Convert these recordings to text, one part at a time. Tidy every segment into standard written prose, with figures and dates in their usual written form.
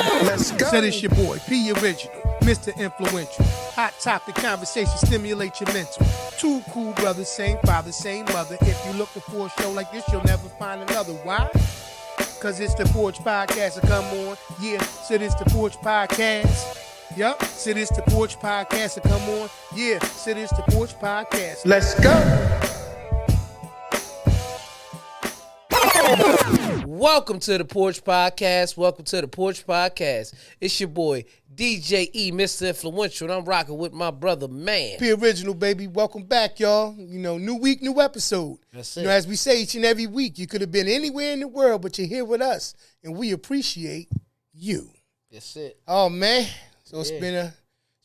Let's go. Said it's your boy, P Original, Mr. Influential. Hot topic conversation, stimulate your mental. Two cool brothers, same father, same mother. If you're looking for a show like this, you'll never find another. Why? Cause it's the Porch Podcast, so come on. Yeah, said it's the Porch Podcast. Yup, said it's the Porch Podcast, so come on. Yeah, said it's the Porch Podcast. Let's go. Welcome to the Porch Podcast. Welcome to the Porch Podcast. It's your boy, DJ E, Mr. Influential, and I'm rocking with my brother, man. P Original, baby. Welcome back, y'all. You know, new week, new episode. That's it. You know, as we say each and every week, you could have been anywhere in the world, but you're here with us, and we appreciate you. That's it. Oh, man. So it's been a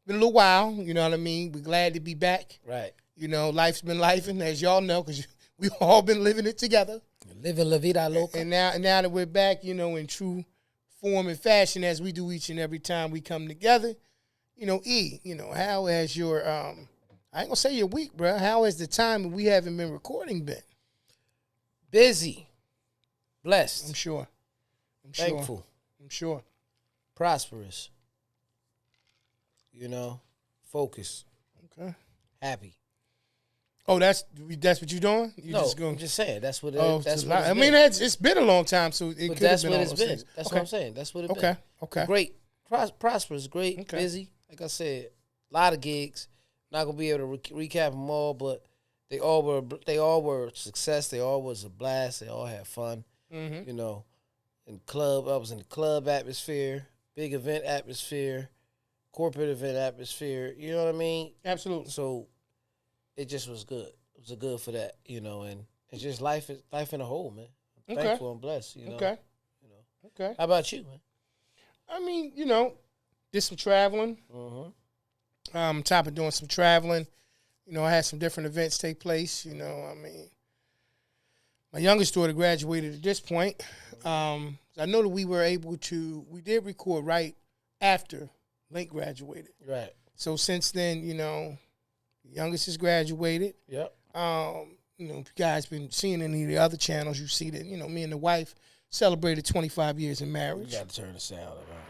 little while, you know what I mean? We're glad to be back. Right. You know, life's been lifing, as y'all know, because we've all been living it together. Living La Vida Loca. And now that we're back, you know, in true form and fashion, as we do each and every time we come together, you know, E, you know, how has your, I ain't going to say your week, bro. How has the time we haven't been recording been? Busy. Blessed. I'm sure. Thankful. I'm sure. Prosperous. You know, focused. Okay. Happy. Oh, that's what you're doing? I'm just saying. That's what it Oh, that's it's what it's I mean, it's been a long time, so it could have been all those things. That's what I'm saying. That's what it's Okay. been. Okay. Great. Prosperous, great, Okay. busy. Like I said, a lot of gigs. Not gonna be able to recap them all, but they all were success. They all was a blast. They all had fun. Mm-hmm. You know, I was in the club atmosphere, big event atmosphere, corporate event atmosphere. You know what I mean? Absolutely. So it just was good. It was good for that, you know, and it's just life in a whole, man. I'm Okay. thankful and blessed, you know. Okay. You know. Okay. How about you, man? I mean, you know, did some traveling. Mm-hmm. Top of doing some traveling. You know, I had some different events take place. You know, I mean, my youngest daughter graduated at this point. I know that we did record right after Link graduated. Right. So since then, you know, the youngest has graduated. Yep. You know, if you guys been seeing any of the other channels, you see that, you know, me and the wife celebrated 25 years in marriage. You got to turn the sound around.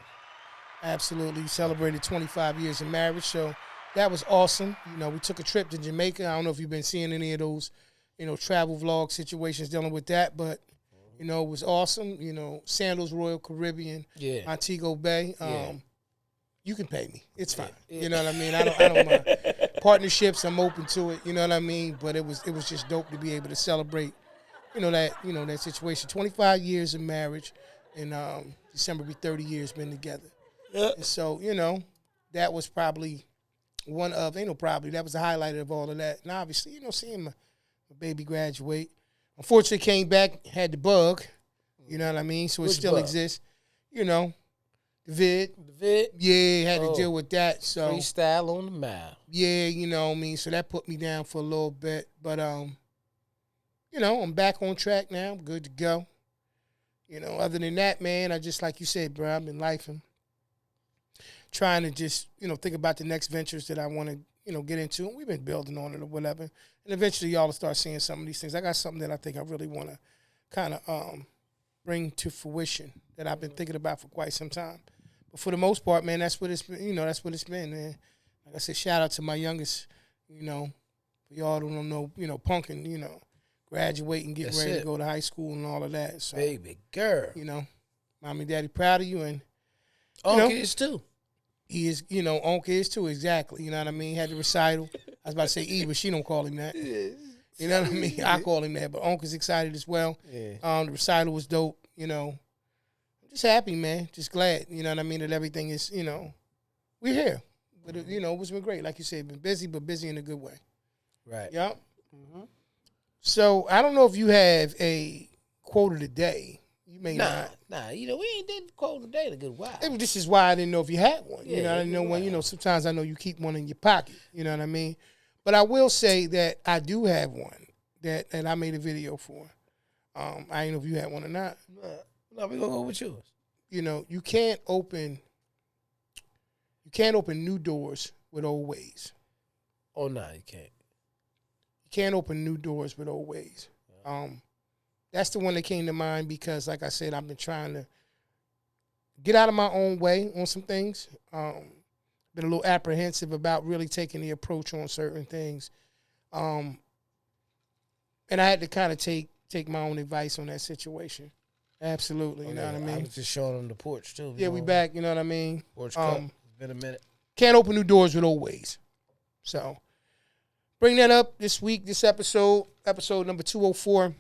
Absolutely celebrated 25 years in marriage. So that was awesome. You know, we took a trip to Jamaica. I don't know if you've been seeing any of those, you know, travel vlog situations dealing with that, but, you know, it was awesome. You know, Sandals Royal Caribbean, Yeah. Montego Bay. Yeah. You can pay me. It's fine. Yeah. You know what I mean? I don't mind. Partnerships, I'm open to it. You know what I mean? But it was just dope to be able to celebrate, that situation. 25 years of marriage, and December be 30 years been together. Yeah. And so, you know, that was probably that was the highlight of all of that. And obviously, you know, seeing my baby graduate. Unfortunately, came back, had the bug. You know what I mean? So it Which still bug? exists. You know, the vid. Vid. Yeah, had to Oh. deal with that. So Freestyle on the mile. yeah, you know what I mean? So that put me down for a little bit. But you know, I'm back on track now. I'm good to go. You know, other than that, man, I just like you said, bro, I've been lifing. Trying to just, you know, think about the next ventures that I want to, you know, get into. And we've been building on it or whatever. And eventually y'all will start seeing some of these things. I got something that I think I really want to kind of bring to fruition that I've been thinking about for quite some time. But for the most part, man, that's what it's been, man. Like I said, shout out to my youngest, you know, for y'all who don't know, you know, punking, you know, graduating, getting That's ready it. to go to high school and all of that. So, Baby girl. you know, mommy, daddy, proud of you. And All know, kids too. he is, you know, on kids too, exactly. You know what I mean? Had the recital. I was about to say E, but she don't call him that. You know what I mean? I call him that. But Uncle's excited as well. Yeah. The recital was dope, you know. I'm just happy, man. Just glad, you know what I mean, that everything is, you know, we're here. But, you know, it's been great. Like you said, been busy, but busy in a good way. Right. Yep. So I don't know if you have a quote of the day. You may not. Nah. You know, we ain't did quote today in a good while. Maybe this is why I didn't know if you had one. Yeah, You know, I didn't know you're when. right. You know, sometimes I know you keep one in your pocket. You know what I mean? But I will say that I do have one that I made a video for. I didn't know if you had one or not. No, we gonna go with yours. You know, you can't open new doors with old ways. Oh no, you can't. You can't open new doors with old ways. That's the one that came to mind because, like I said, I've been trying to get out of my own way on some things. Been a little apprehensive about really taking the approach on certain things. And I had to kind of take my own advice on that situation. Absolutely, you know what I mean? I was just showing them the porch, too. Yeah, we back, you know what I mean? Porch cup. It's been a minute. Can't open new doors with old ways. So, bring that up this week, this episode number 204. There's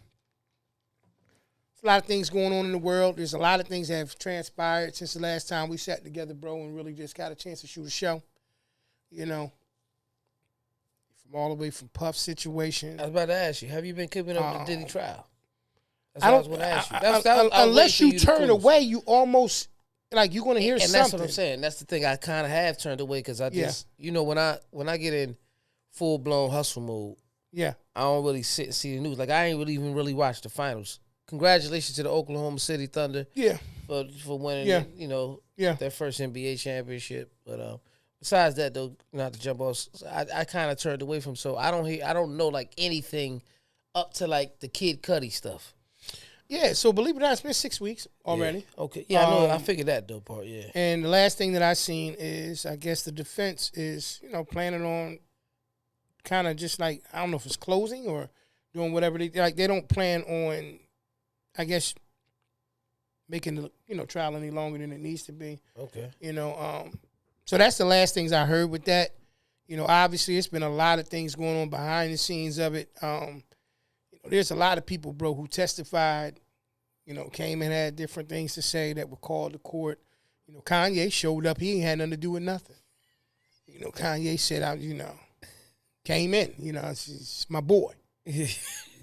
a lot of things going on in the world. There's a lot of things that have transpired since the last time we sat together, bro, and really just got a chance to shoot a show. You know, from all the way from Puff's situation. I was about to ask you, have you been keeping up with the Diddy trial? That's I what I was don't. going to ask you. Unless you turn away, you almost like you're going to hear and something. And that's what I'm saying. That's the thing. I kind of have turned away because I just, you know, when I get in full blown hustle mode, I don't really sit and see the news. Like I ain't even really watch the finals. Congratulations to the Oklahoma City Thunder. For winning, you know, their first NBA championship. But besides that, though, not to jump off, I kind of turned away from. So I don't know like anything up to like the Kid Cudi stuff. Yeah, so believe it or not, it's been 6 weeks already. Yeah. Okay. Yeah, I know. I figured that though part. Yeah. And the last thing that I seen is, I guess the defense is, you know, planning on kind of just like, I don't know if it's closing or doing whatever they like. They don't plan on, I guess, making the, you know, trial any longer than it needs to be. Okay. You know, so that's the last things I heard with that. You know, obviously it's been a lot of things going on behind the scenes of it. There's a lot of people, bro, who testified, you know, came and had different things to say that were called to court. You know, Kanye showed up. He ain't had nothing to do with nothing. You know, Kanye said, came in. You know, it's my boy. You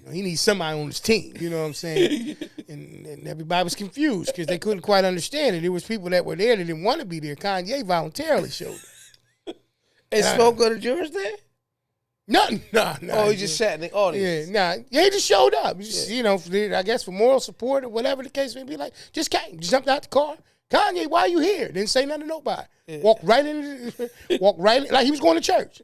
know, he needs somebody on his team. You know what I'm saying? and everybody was confused because they couldn't quite understand it. There was people that were there that didn't want to be there. Kanye voluntarily showed up. And Smoke go to jurors there? No. Oh, he just sat in the audience. Yeah, he just showed up. Just, you know, I guess for moral support or whatever the case may be. Like, just came, jumped out the car. Kanye, why are you here? Didn't say nothing to nobody. Yeah. Walked right in, like he was going to church.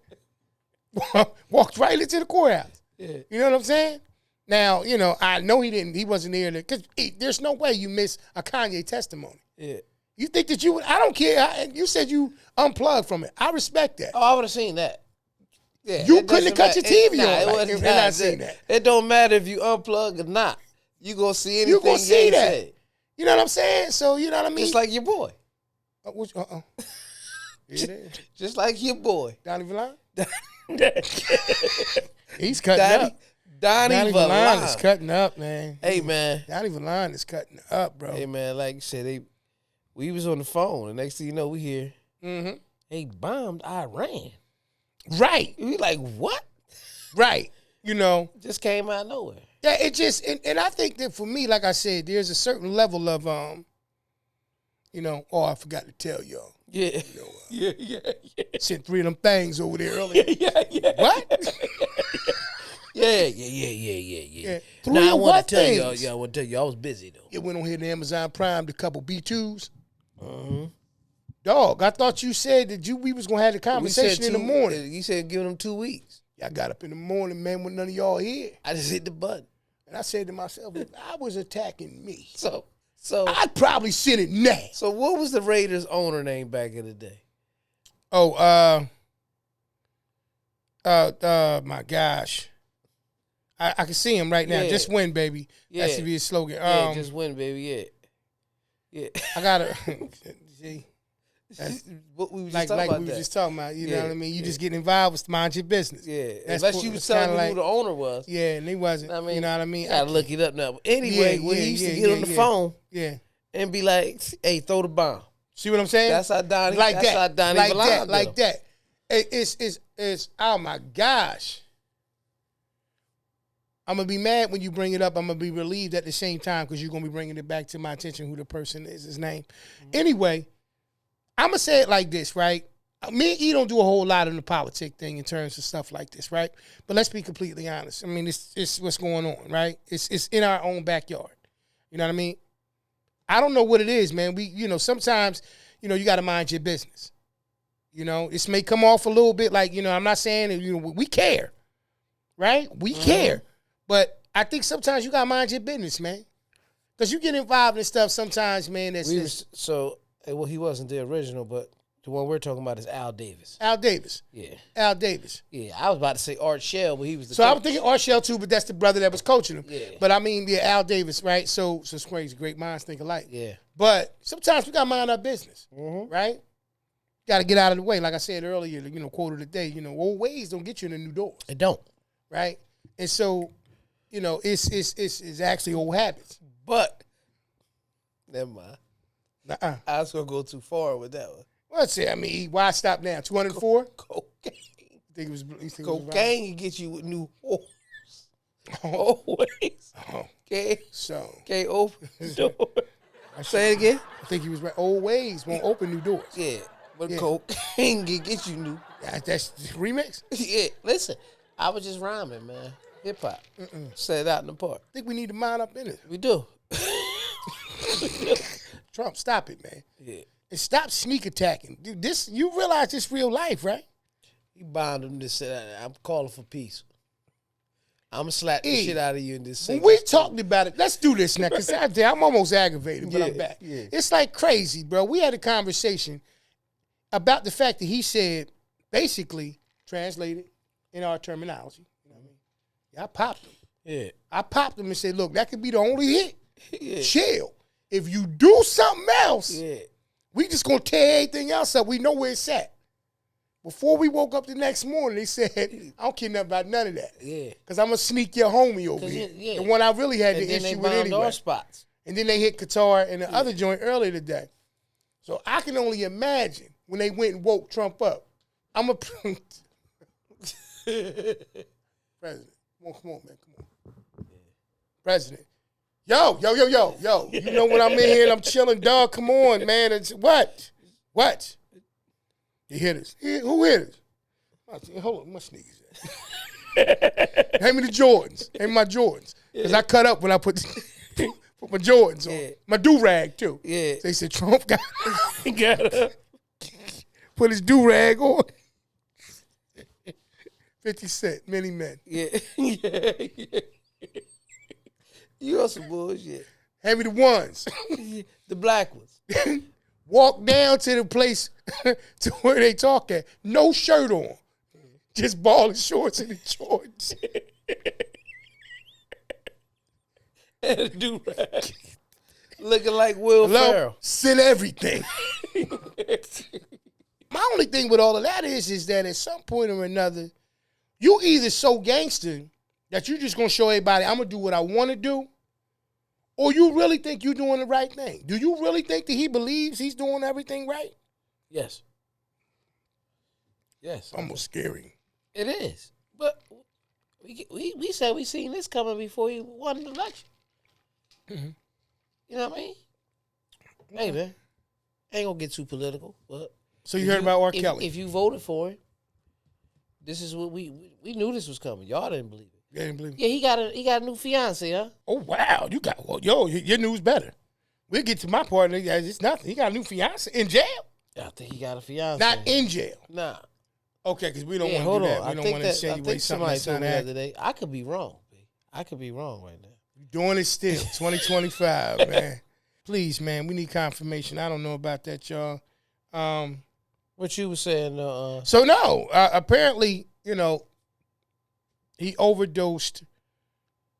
Walked right into the courthouse. Yeah. You know what I'm saying? Now, you know, I know he wasn't there because there's no way you miss a Kanye testimony. Yeah. You think that you would? I don't care. You said you unplugged from it. I respect that. Oh, I would have seen that. Yeah, you couldn't have cut your TV on. I seen that. It don't matter if you unplug or not. You gonna see anything. You gonna see that. Say. You know what I'm saying? So you know what I mean. Just like your boy. Just like your boy. Donnie Valon. He's cutting up. Donnie Valon is cutting up, man. Hey man, Donnie Valon is cutting up, bro. Hey man, like you said, we was on the phone. The next thing you know, we hear they bombed Iran. Right. We like, what? Right. You know. Just came out of nowhere. Yeah, it just, and I think that for me, like I said, there's a certain level of, you know, I forgot to tell y'all. Yeah. You know, yeah. Sent 3 of them things over there earlier. Yeah. What? Yeah. Now, I want to tell y'all. Yeah, I want to tell you, I was busy, though. It went on here to Amazon Prime, a couple B2s. Mm-hmm. Dog, I thought you said that we was going to have the conversation in the morning. You said give them 2 weeks. I got up in the morning, man, with none of y'all here. I just hit the button. And I said to myself, if I was attacking me, so I'd probably send it now. So what was the Raiders owner name back in the day? Oh, my gosh. I can see him right now. Yeah. Just win, baby. Yeah. That should be his slogan. Yeah, just win, baby. Yeah. I gotta see. What we was just talking about. You know what I mean? You just getting involved with mind your business. Yeah. Unless you was telling me who the owner was. Yeah, and he wasn't. I mean, you know what I mean? I gotta look it up now. But anyway, when he used to get on the phone and be like, hey, throw the bomb. See what I'm saying? That's how Donnie like that. It's oh my gosh. I'm going to be mad when you bring it up. I'm going to be relieved at the same time because you're going to be bringing it back to my attention who the person is, his name. Mm-hmm. Anyway, I'm going to say it like this, right? Me and E don't do a whole lot in the politic thing in terms of stuff like this, right? But let's be completely honest. I mean, it's what's going on, right? It's in our own backyard. You know what I mean? I don't know what it is, man. Sometimes, you got to mind your business. This may come off a little bit like, I'm not saying that, we care, right? We care. But I think sometimes you got to mind your business, man. Because you get involved in stuff sometimes, man. Well, he wasn't the original, but the one we're talking about is Al Davis. Al Davis. Yeah. Al Davis. Yeah, I was about to say Art Shell, but he was the So coach. I was thinking Art Shell too, but that's the brother that was coaching him. Yeah. But I mean, yeah, Al Davis, right? So it's crazy. Great minds think alike. Yeah. But sometimes we got to mind our business, right? Got to get out of the way. Like I said earlier, quote of the day, old ways don't get you in the new doors. It don't. Right? And so, it's actually old habits. But, never mind. Nuh-uh. I was going to go too far with that one. Let's say, why stop now? 204? Cocaine. You think Cocaine can get you with new whores. Always. Okay. So. Can't open the door. Say it again. I think he was right. Old ways won't open new doors. Yeah. But cocaine can get you new. That's remix? Yeah. Listen, I was just rhyming, man. Hip hop. Set it out in the park. I think we need to mind up in it. We do. Trump, stop it, man. Yeah. And stop sneak attacking. Dude, you realize this real life, right? You bound him to say, I'm calling for peace. I'm going to slap the shit out of you in this segment. When we talked about it, let's do this now, because I'm almost aggravated, but I'm back. Yeah. It's like crazy, bro. We had a conversation about the fact that he said, basically, translated in our terminology. You know what I mean? Yeah, I popped him. Yeah. I popped him and said, look, that could be the only hit. Yeah. Chill. If you do something else, yeah. we just going to tear everything else up. We know where it's at. Before we woke up the next morning, they said, I don't care nothing about none of that. Yeah. Because I'm going to sneak your homie over here. Yeah. The one I really had and the then issue they with anyway. our spots. And then they hit Qatar and the other joint earlier today. So I can only imagine when they went and woke Trump up. I'm a president. Come on, man. Come on. President. Yo. You know when I'm in here and I'm chilling, dog. Come on, man. It's what? You hit us. Who hit us? Hold on, my sneakers at? Hand me the Jordans. Hand me my Jordans. Because I cut up when I put my Jordans on. Yeah. My do-rag, too. Yeah. They said Trump got up. Put his do-rag on. 50 Cent, many men. Yeah. You on some bullshit. Hand me the ones. The black ones. Walk down to the place to where they talk at. No shirt on. Just ball and shorts and the Jordans. And a do-rag. Looking like Will Ferrell. Send everything. My only thing with all of that is that at some point or another, you either so gangster that you're just going to show everybody, I'm going to do what I want to do, or you really think you're doing the right thing. Do you really think that he believes he's doing everything right? Yes. Almost scary. It is. But we said we seen this coming before he won the election. Mm-hmm. You know what I mean? Hey, man. Ain't going to get too political. But so you heard about R. Kelly? If you voted for him, this is what we knew this was coming. Y'all didn't believe it. You didn't believe it? Yeah, he got a new fiance, huh? Oh, wow. Your news better. We'll get to my part. It's nothing. He got a new fiance in jail? I think he got a fiance. Not in jail. Nah. Okay, because we don't want to do that. We don't want to insinuate something that's not the other day. I could be wrong. I could be wrong right now. You're doing it still. 2025, man. Please, man, we need confirmation. I don't know about that, y'all. What you were saying? So, no. Apparently, he overdosed.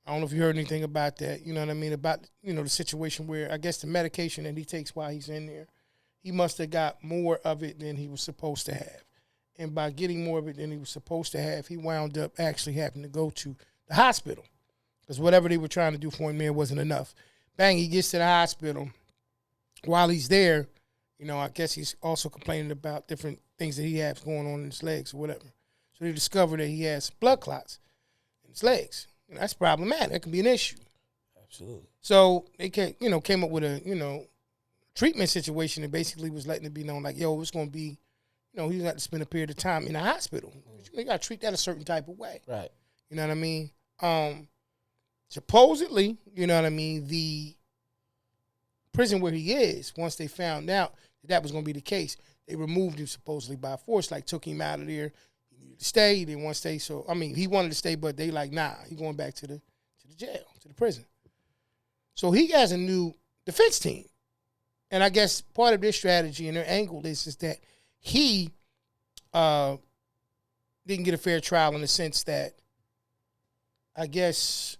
I don't know if you heard anything about that. You know what I mean? About, the situation where I guess the medication that he takes while he's in there, he must have got more of it than he was supposed to have. And by getting more of it than he was supposed to have, he wound up actually having to go to the hospital. Because whatever they were trying to do for him there wasn't enough. Bang, he gets to the hospital. While he's there, I guess he's also complaining about different things that he has going on in his legs or whatever. So they discovered that he has blood clots in his legs. That's problematic. That can be an issue. Absolutely. So they came up with a, treatment situation that basically was letting it be known like, yo, it's going to be, he's got to spend a period of time in the hospital. You got to treat that a certain type of way. Right. You know what I mean? Supposedly, the prison where he is, once they found out that was going to be the case, they removed him supposedly by force, like took him out of there. He needed to stay. He didn't want to stay. So, he wanted to stay, but they like, nah, he going back to the jail, to the prison. So he has a new defense team. And I guess part of their strategy and their angle is that he didn't get a fair trial in the sense that I guess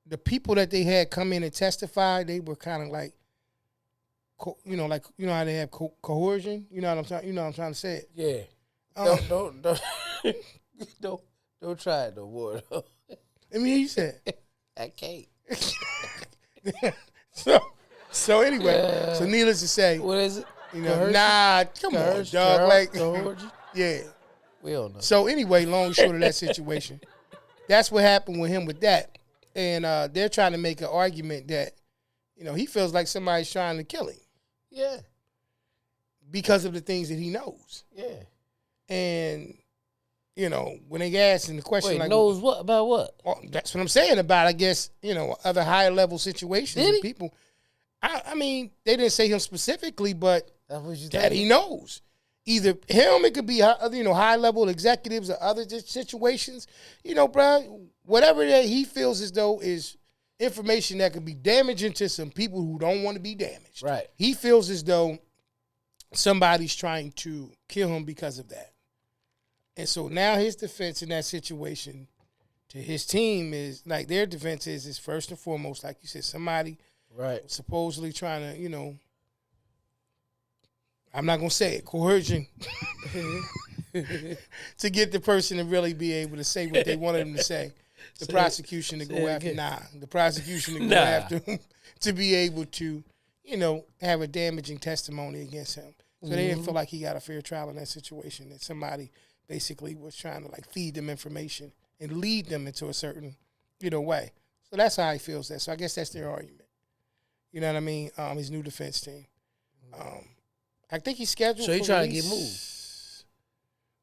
the people that they had come in and testify, they were kind of like, how they have coercion. You know what I'm trying to say it. Yeah. Don't try it no more. I mean, he said, I can't. So anyway, so needless to say, what is it? Nah, come on, dog. Like, yeah. We don't know. So anyway, long and short of that situation, that's what happened with him with that, and they're trying to make an argument that, he feels like somebody's trying to kill him. Yeah. Because of the things that he knows. Yeah. And, when they ask him the question, like, knows what about what? Well, that's what I'm saying about, I guess, other higher level situations and people. I mean, they didn't say him specifically, but that he knows. Either him, it could be high level executives or other situations. Bro, whatever that he feels as though is information that could be damaging to some people who don't want to be damaged. Right. He feels as though somebody's trying to kill him because of that. And so now his defense in that situation to his team is, like, their defense is first and foremost, like you said, somebody supposedly trying to, I'm not going to say it, coercion, to get the person to really be able to say what they wanted him to say. The prosecution to go after, the prosecution to go after him to be able to, have a damaging testimony against him. So they didn't feel like he got a fair trial in that situation, that somebody basically was trying to, like, feed them information and lead them into a certain, way. So that's how he feels that. So I guess that's their argument. You know what I mean? His new defense team. I think he's scheduled. So he's trying to get moved.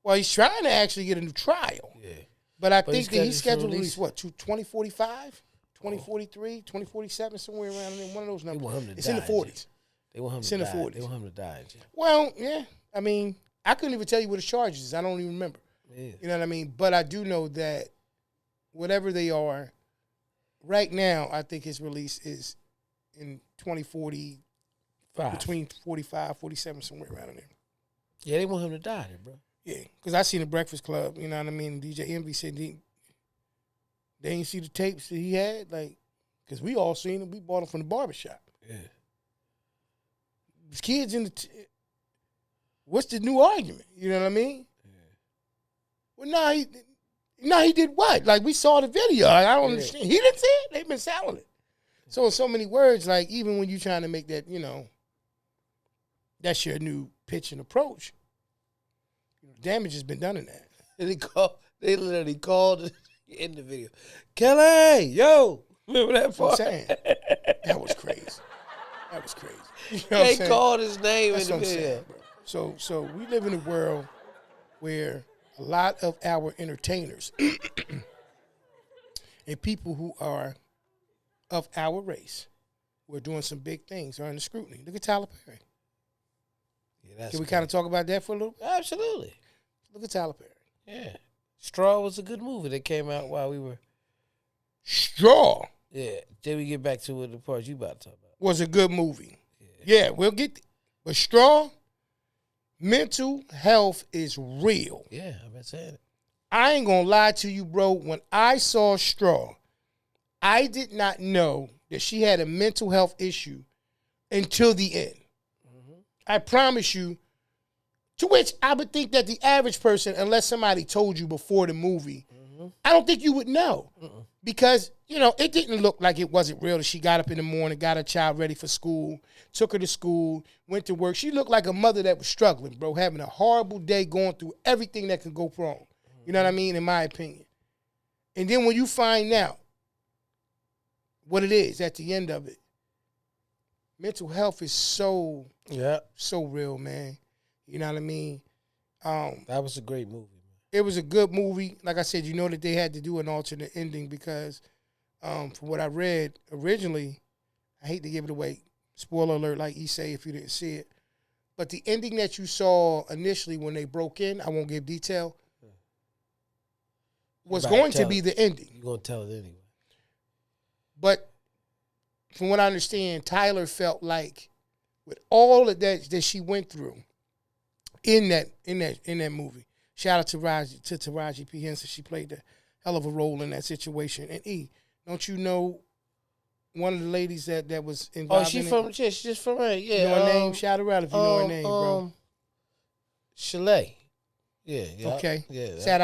Well, he's trying to actually get a new trial. Yeah. But I think that he's scheduled to release, 2045, 2043, 2047, somewhere around in there. One of those numbers. It's in the 40s. They want him it's to in die. The 40s. They want him to die. Well, yeah. I mean, I couldn't even tell you what his charges is. I don't even remember. Yeah. You know what I mean? But I do know that whatever they are, right now, I think his release is in 2040, between 45, 47, somewhere around in there. Yeah, they want him to die there, bro. Yeah, because I seen the Breakfast Club, you know what I mean? DJ Envy said they ain't see the tapes that he had, like, because we all seen them. We bought them from the barbershop. Yeah. These kids in the what's the new argument? You know what I mean? Yeah. Well, he did what? Like, we saw the video. I don't understand. He didn't see it. They've been selling it. So in so many words, like, even when you're trying to make that, that's your new pitch and approach, damage has been done in that. And they literally called in the video, Kelly, yo, remember that part? I'm saying, that was crazy. That was crazy. You know they called his name That's in the video. So we live in a world where a lot of our entertainers and people who are of our race who are doing some big things are under scrutiny. Look at Tyler Perry. Yeah, Can we kind of talk about that for a little? Absolutely. Look at Tyler Perry. Yeah. Straw was a good movie that came out while we were. Straw? Yeah. Then we get back to what the part you about to talk about. Was a good movie. Yeah, we'll get. But Straw, mental health is real. Yeah, I've been saying it. I ain't going to lie to you, bro. When I saw Straw, I did not know that she had a mental health issue until the end. Mm-hmm. I promise you. To which I would think that the average person, unless somebody told you before the movie, I don't think you would know. Because, it didn't look like it wasn't real. She got up in the morning, got her child ready for school, took her to school, went to work. She looked like a mother that was struggling, bro, having a horrible day, going through everything that could go wrong. You know what I mean? In my opinion. And then when you find out what it is at the end of it, mental health is so real, man. You know what I mean? That was a great movie. It was a good movie. Like I said, that they had to do an alternate ending because from what I read originally, I hate to give it away. Spoiler alert, like you say, if you didn't see it. But the ending that you saw initially when they broke in, I won't give detail, was going to be the ending. You're going to tell it anyway. But from what I understand, Tyler felt like with all of that she went through in that movie. Shout out to Taraji P. Henson. She played a hell of a role in that situation. And don't you know one of the ladies that was involved? She's just from her. Yeah. You know her name? Shout her out if you know her name, bro. Chalet. Yeah. Okay. Yeah. Shout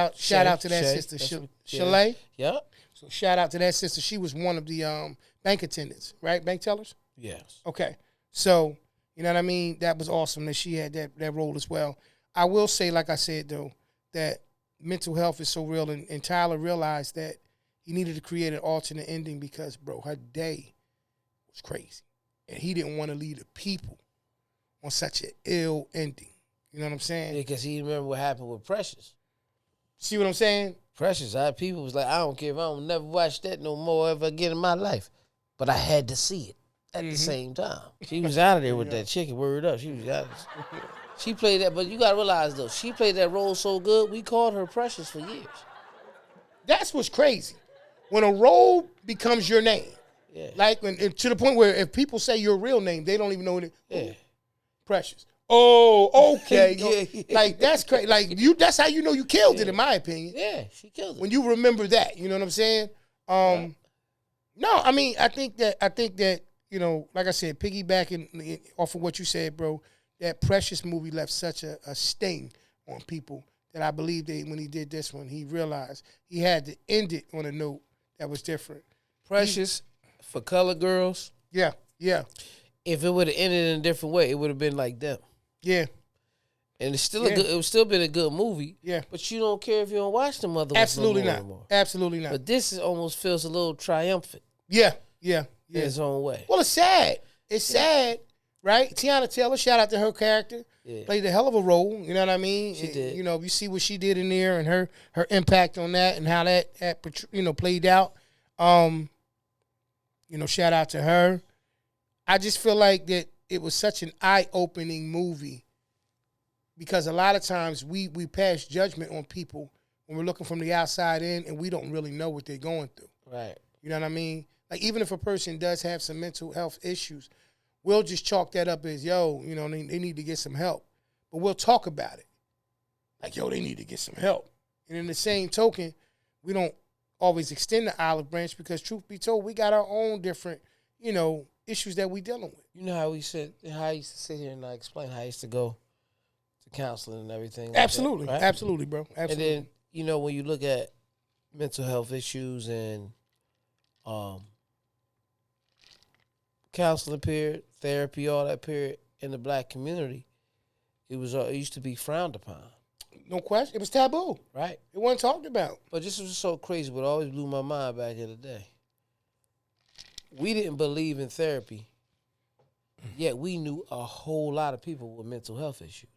out to that sister, Chalet. Yeah. So shout out to that sister. She was one of the bank attendants, right? Bank tellers. Yes. Okay. So you know what I mean? That was awesome that she had that role as well. I will say, like I said though, that mental health is so real, and Tyler realized that he needed to create an alternate ending because, bro, her day was crazy, and he didn't want to leave the people on such an ill ending. You know what I'm saying? Yeah, because he remember what happened with Precious. See what I'm saying? Precious, people was like, I don't care if I don't never watch that no more ever again in my life. But I had to see it at the same time. She was out of there with that chicken, word up. She was out of there. She played that, but you got to realize, though, she played that role so good, we called her Precious for years. That's what's crazy. When a role becomes your name, like to the point where if people say your real name, they don't even know it. Yeah. Precious. Oh, okay. Yeah. Like, that's crazy. Like, that's how you know you killed it, in my opinion. Yeah, she killed it. When you remember that, you know what I'm saying? Right. No, I mean, I think that, you know, like I said, piggybacking off of what you said, bro, that Precious movie left such a sting on people that I believe that when he did this one, he realized he had to end it on a note that was different. Precious, for Color Girls. Yeah. If it would have ended in a different way, it would have been like them. Yeah. And it's still it would still been a good movie. Yeah. But you don't care if you don't watch them other ones. Absolutely not. Anymore. Absolutely not. But this almost feels a little triumphant. Yeah. In its own way. Well, it's sad. It's sad, right? Tiana Taylor, shout out to her character. Yeah. Played a hell of a role, you know what I mean? She did. You know, you see what she did in there and her impact on that and how that played out. You know, shout out to her. I just feel like that it was such an eye-opening movie because a lot of times we pass judgment on people when we're looking from the outside in and we don't really know what they're going through. Right. You know what I mean? Like, even if a person does have some mental health issues, we'll just chalk that up as, you know, they need to get some help. But we'll talk about it. Like, they need to get some help. And in the same token, we don't always extend the olive branch because, truth be told, we got our own different, you know, issues that we dealing with. You know how I used to sit here and explain how I used to go to counseling and everything. Absolutely. Like that, right? Absolutely, bro. Absolutely. And then, you know, when you look at mental health issues and counseling period, therapy, all that period in the black community, it used to be frowned upon. No question. It was taboo. Right. It wasn't talked about. But this was so crazy, but always blew my mind back in the day. We didn't believe in therapy, yet we knew a whole lot of people with mental health issues.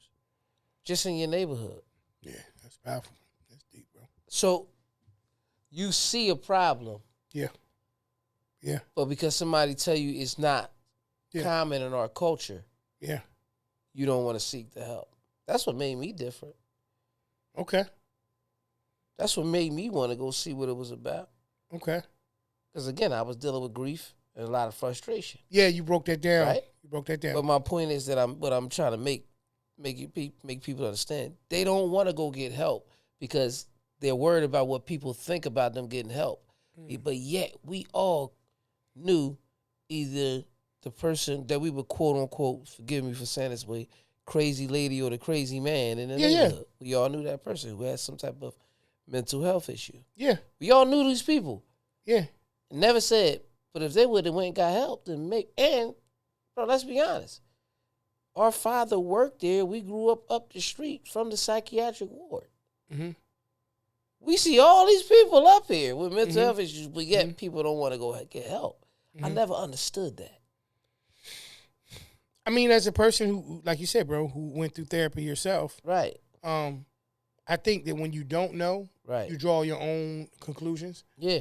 Just in your neighborhood. Yeah, that's powerful. That's deep, bro. So you see a problem. Yeah. Yeah. But because somebody tell you it's not common in our culture, you don't want to seek the help. That's what made me different. Okay. That's what made me want to go see what it was about. Okay. Because again, I was dealing with grief and a lot of frustration. Yeah, you broke that down. Right? You broke that down. But my point is that I'm trying to make people understand. They don't want to go get help because they're worried about what people think about them getting help. But yet we all knew either the person that we would quote unquote, forgive me for saying this way, crazy lady or the crazy man in the neighborhood. We all knew that person who had some type of mental health issue. Yeah. We all knew these people. Yeah. Never said, but if they would have went and got help, then bro, let's be honest. Our father worked there. We grew up the street from the psychiatric ward. Mm-hmm. We see all these people up here with mental health issues, but yet people don't want to go get help. I never understood that. I mean, as a person who, like you said, bro, who went through therapy yourself, right? I think that when you don't know, you draw your own conclusions. Yeah.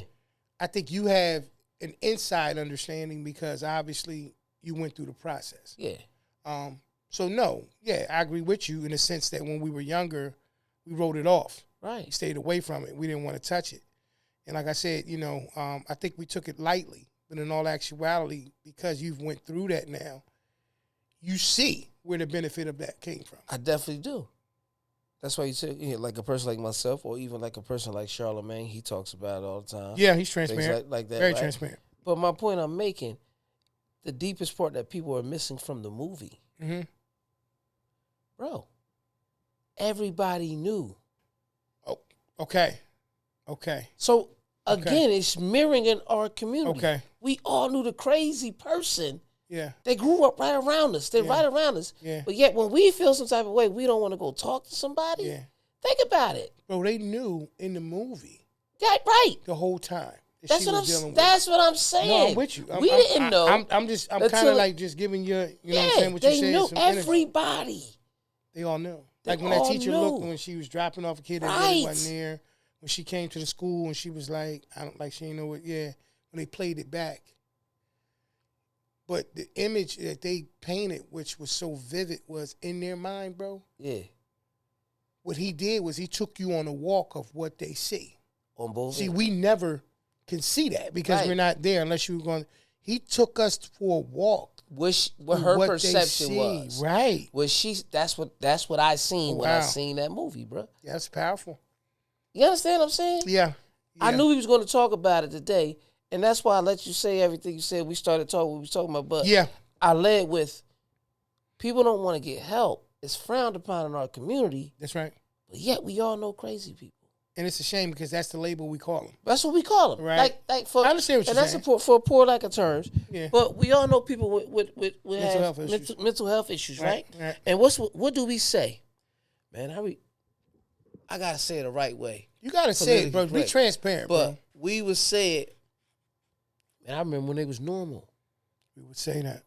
I think you have an inside understanding because obviously you went through the process. Yeah. So no, I agree with you in the sense that when we were younger, we wrote it off. Right. We stayed away from it. We didn't want to touch it. And like I said, you know, I think we took it lightly But in all actuality, because you've went through that now, you see where the benefit of that came from. I definitely do. That's why you say, like a person like myself, or even like a person like Charlamagne, he talks about it all the time. Yeah, he's transparent. Like that, very right? transparent. But my point I'm making, the deepest part that people are missing from the movie, bro, everybody knew. Oh, okay. So again, it's mirroring in our community. Okay. We all knew the crazy person. Yeah. They grew up right around us. They're right around us. Yeah. But yet when we feel some type of way, we don't want to go talk to somebody. Yeah. Think about it. Bro, they knew in the movie. Yeah, right. The whole time. That's what I'm saying. No, I'm with you. We didn't know. I'm kind of like just giving you, what I'm saying? What they you said. knew everybody. They all knew. Like when that teacher looked when she was dropping off a kid that really wasn't there. When she came to the school and she was like, she didn't know what, when they played it back. But the image that they painted, which was so vivid, was in their mind, bro. Yeah. What he did was he took you on a walk of what they see. On both. See, we never can see that because we're not there unless you were going. He took us for a walk. What her perception was. Right. That's what I seen when I seen that movie, bro. Yeah, that's powerful. You understand what I'm saying? Yeah. I knew we was going to talk about it today, and that's why I let you say everything you said. We started talking what we was talking about, but I led with people don't want to get help. It's frowned upon in our community. That's right. But yet we all know crazy people. And it's a shame because that's the label we call them. That's what we call them. Right. Like for, I understand what you're saying. And that's for poor lack of terms. Yeah. But we all know people with mental health issues, right? Right. And what do we say? Man, I got to say it the right way. You got to say it, bro. Be transparent, but bro. We would say it, and I remember when it was normal. We would say that.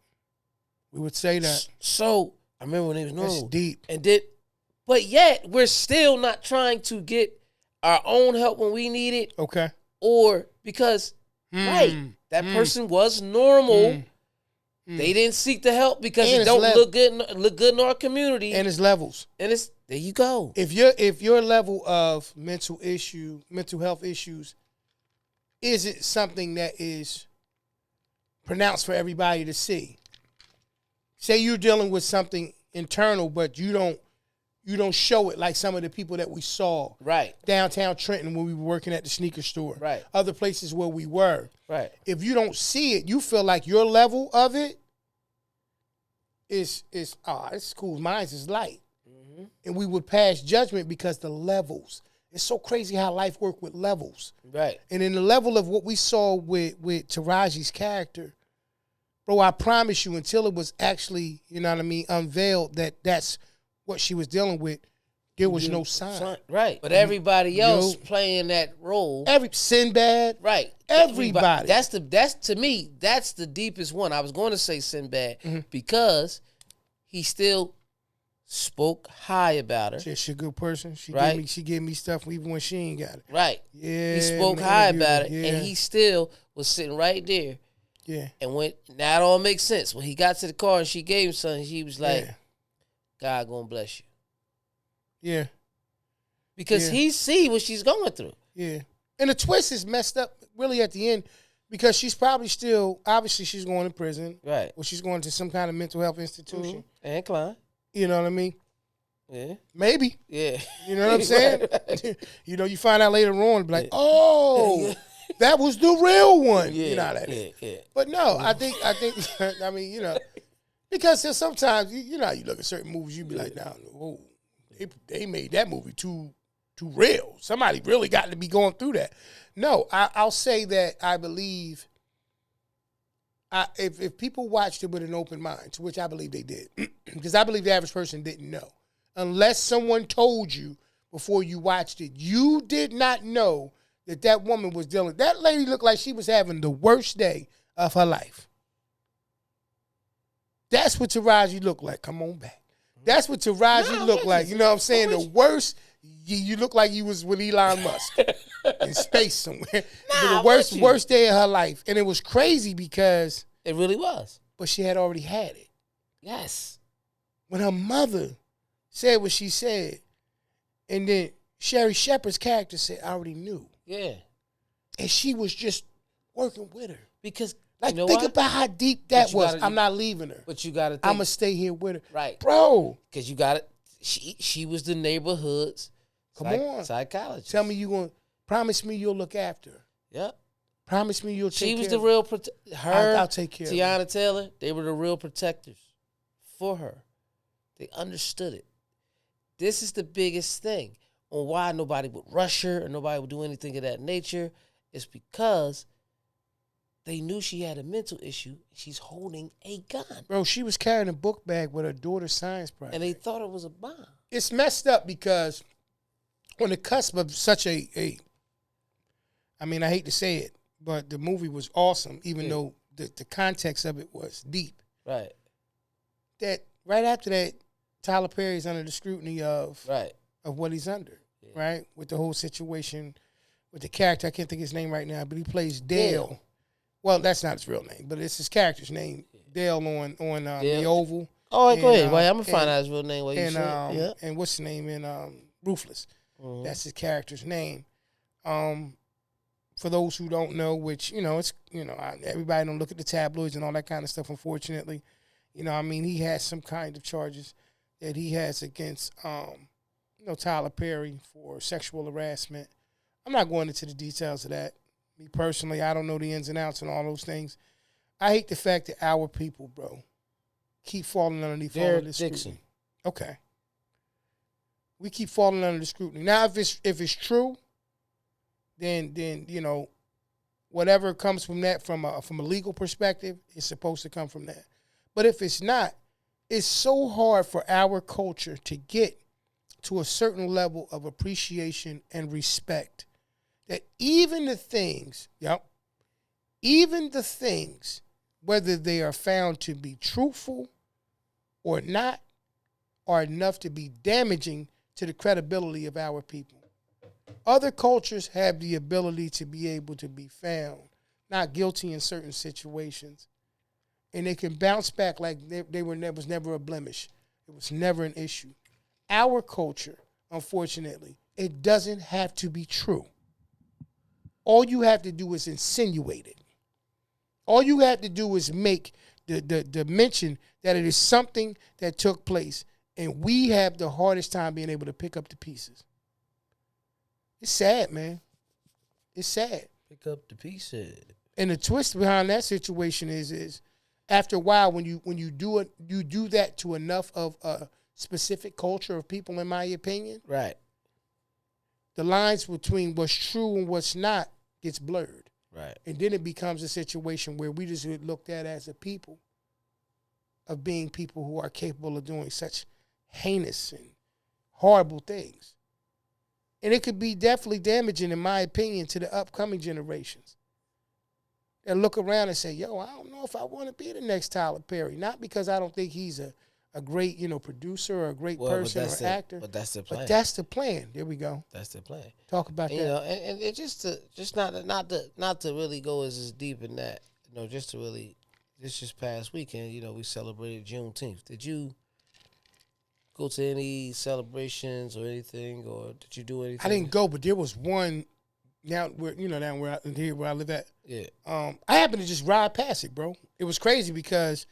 So, I remember when it was normal. That's deep. But yet, we're still not trying to get our own help when we need it. Okay. Or because, that person was normal. They didn't seek the help because it don't look good in our community. And it's levels. And it's there you go. If your level of mental health issues isn't something that is pronounced for everybody to see. Say you're dealing with something internal, but you don't show it like some of the people that we saw. Right. Downtown Trenton when we were working at the sneaker store. Right. Other places where we were. Right. If you don't see it, you feel like your level of it is it's cool. Mine's is light. Mm-hmm. And we would pass judgment because the levels. It's so crazy how life works with levels. Right. And in the level of what we saw with Taraji's character, bro, I promise you, until it was actually, unveiled that that's what she was dealing with, there was no sign. Right. But everybody else playing that role. Sinbad. Right. Everybody. That's to me, that's the deepest one. I was going to say Sinbad because he still spoke high about her. She's a good person. She gave me stuff even when she ain't got it. Right. Yeah. He spoke high about it, and he still was sitting right there. Yeah. And now it all makes sense. When he got to the car and she gave him something, she was like, God gonna bless you. Yeah. Because he see what she's going through. Yeah. And the twist is messed up really at the end because she's probably still, obviously she's going to prison. Right. Or she's going to some kind of mental health institution. Mm-hmm. And Klein. You know what I mean? Yeah. Maybe. Yeah. You know what I'm saying? You find out later on, be like, oh, that was the real one. Yeah. You know how that is. Yeah. But no, I think, I mean, because sometimes, you look at certain movies, you be like, nah, whoa, they made that movie too real. Somebody really got to be going through that. No, I'll say that I believe if people watched it with an open mind, to which I believe they did, because I believe the average person didn't know. Unless someone told you before you watched it, you did not know that woman was dealing. That lady looked like she was having the worst day of her life. That's what Taraji looked like. Come on back. That's what Taraji looked like. You know what I'm saying? The worst. You look like you was with Elon Musk in space somewhere. The worst day of her life. And it was crazy because... It really was. But she had already had it. Yes. When her mother said what she said, and then Sherry Shepherd's character said, I already knew. Yeah. And she was just working with her. Because Like, think about how deep that was. I'm not leaving her. But you got to think. I'm going to stay here with her. Right. Bro. Because you got it. She was the neighborhood's psychologist. Tell me you going to promise me you'll look after her. Yep. Promise me you'll take care of her. She was the real I'll take care of her. Tiana Taylor, they were the real protectors for her. They understood it. This is the biggest thing on why nobody would rush her and nobody would do anything of that nature. It's because they knew she had a mental issue. She's holding a gun. Bro, she was carrying a book bag with her daughter's science project. And they thought it was a bomb. It's messed up because on the cusp of such I mean, I hate to say it, but the movie was awesome, even though the context of it was deep. Right. That right after that, Tyler Perry's under the scrutiny of what he's under, right? With the whole situation, with the character, I can't think of his name right now, but he plays Dale. Well, that's not his real name, but it's his character's name, Dale on The Oval. Oh, go ahead. Wait, I'm going to find out his real name. And what's his name in Ruthless? Mm-hmm. That's his character's name. For those who don't know, which, it's, everybody don't look at the tabloids and all that kind of stuff, unfortunately. I mean, he has some kind of charges that he has against, Tyler Perry for sexual harassment. I'm not going into the details of that. Me personally, I don't know the ins and outs and all those things. I hate the fact that our people, bro, keep falling underneath all of this scrutiny. Okay. We keep falling under the scrutiny. Now, if it's true, then whatever comes from that from a legal perspective is supposed to come from that. But if it's not, it's so hard for our culture to get to a certain level of appreciation and respect that even the things, whether they are found to be truthful or not, are enough to be damaging to the credibility of our people. Other cultures have the ability to be able to be found not guilty in certain situations, and they can bounce back like there was never a blemish. It was never an issue. Our culture, unfortunately, it doesn't have to be true. All you have to do is insinuate it. All you have to do is make the mention that it is something that took place, and we have the hardest time being able to pick up the pieces. It's sad, man. It's sad. Pick up the pieces. And the twist behind that situation is after a while, when you do it, you do that to enough of a specific culture of people, in my opinion. Right. The lines between what's true and what's not gets blurred. Right. And then it becomes a situation where we just get looked at as a people of being people who are capable of doing such heinous and horrible things. And it could be definitely damaging, in my opinion, to the upcoming generations. That look around and say, yo, I don't know if I want to be the next Tyler Perry. Not because I don't think he's a great, producer or a great person or actor. But that's the plan. But that's the plan. There we go. That's the plan. Talk about that. And it just not to really go as deep in that. Just to really, this past weekend, we celebrated Juneteenth. Did you go to any celebrations or anything, or did you do anything? I didn't go, but there was one down where I live at. Yeah. I happened to just ride past it, bro. It was crazy because,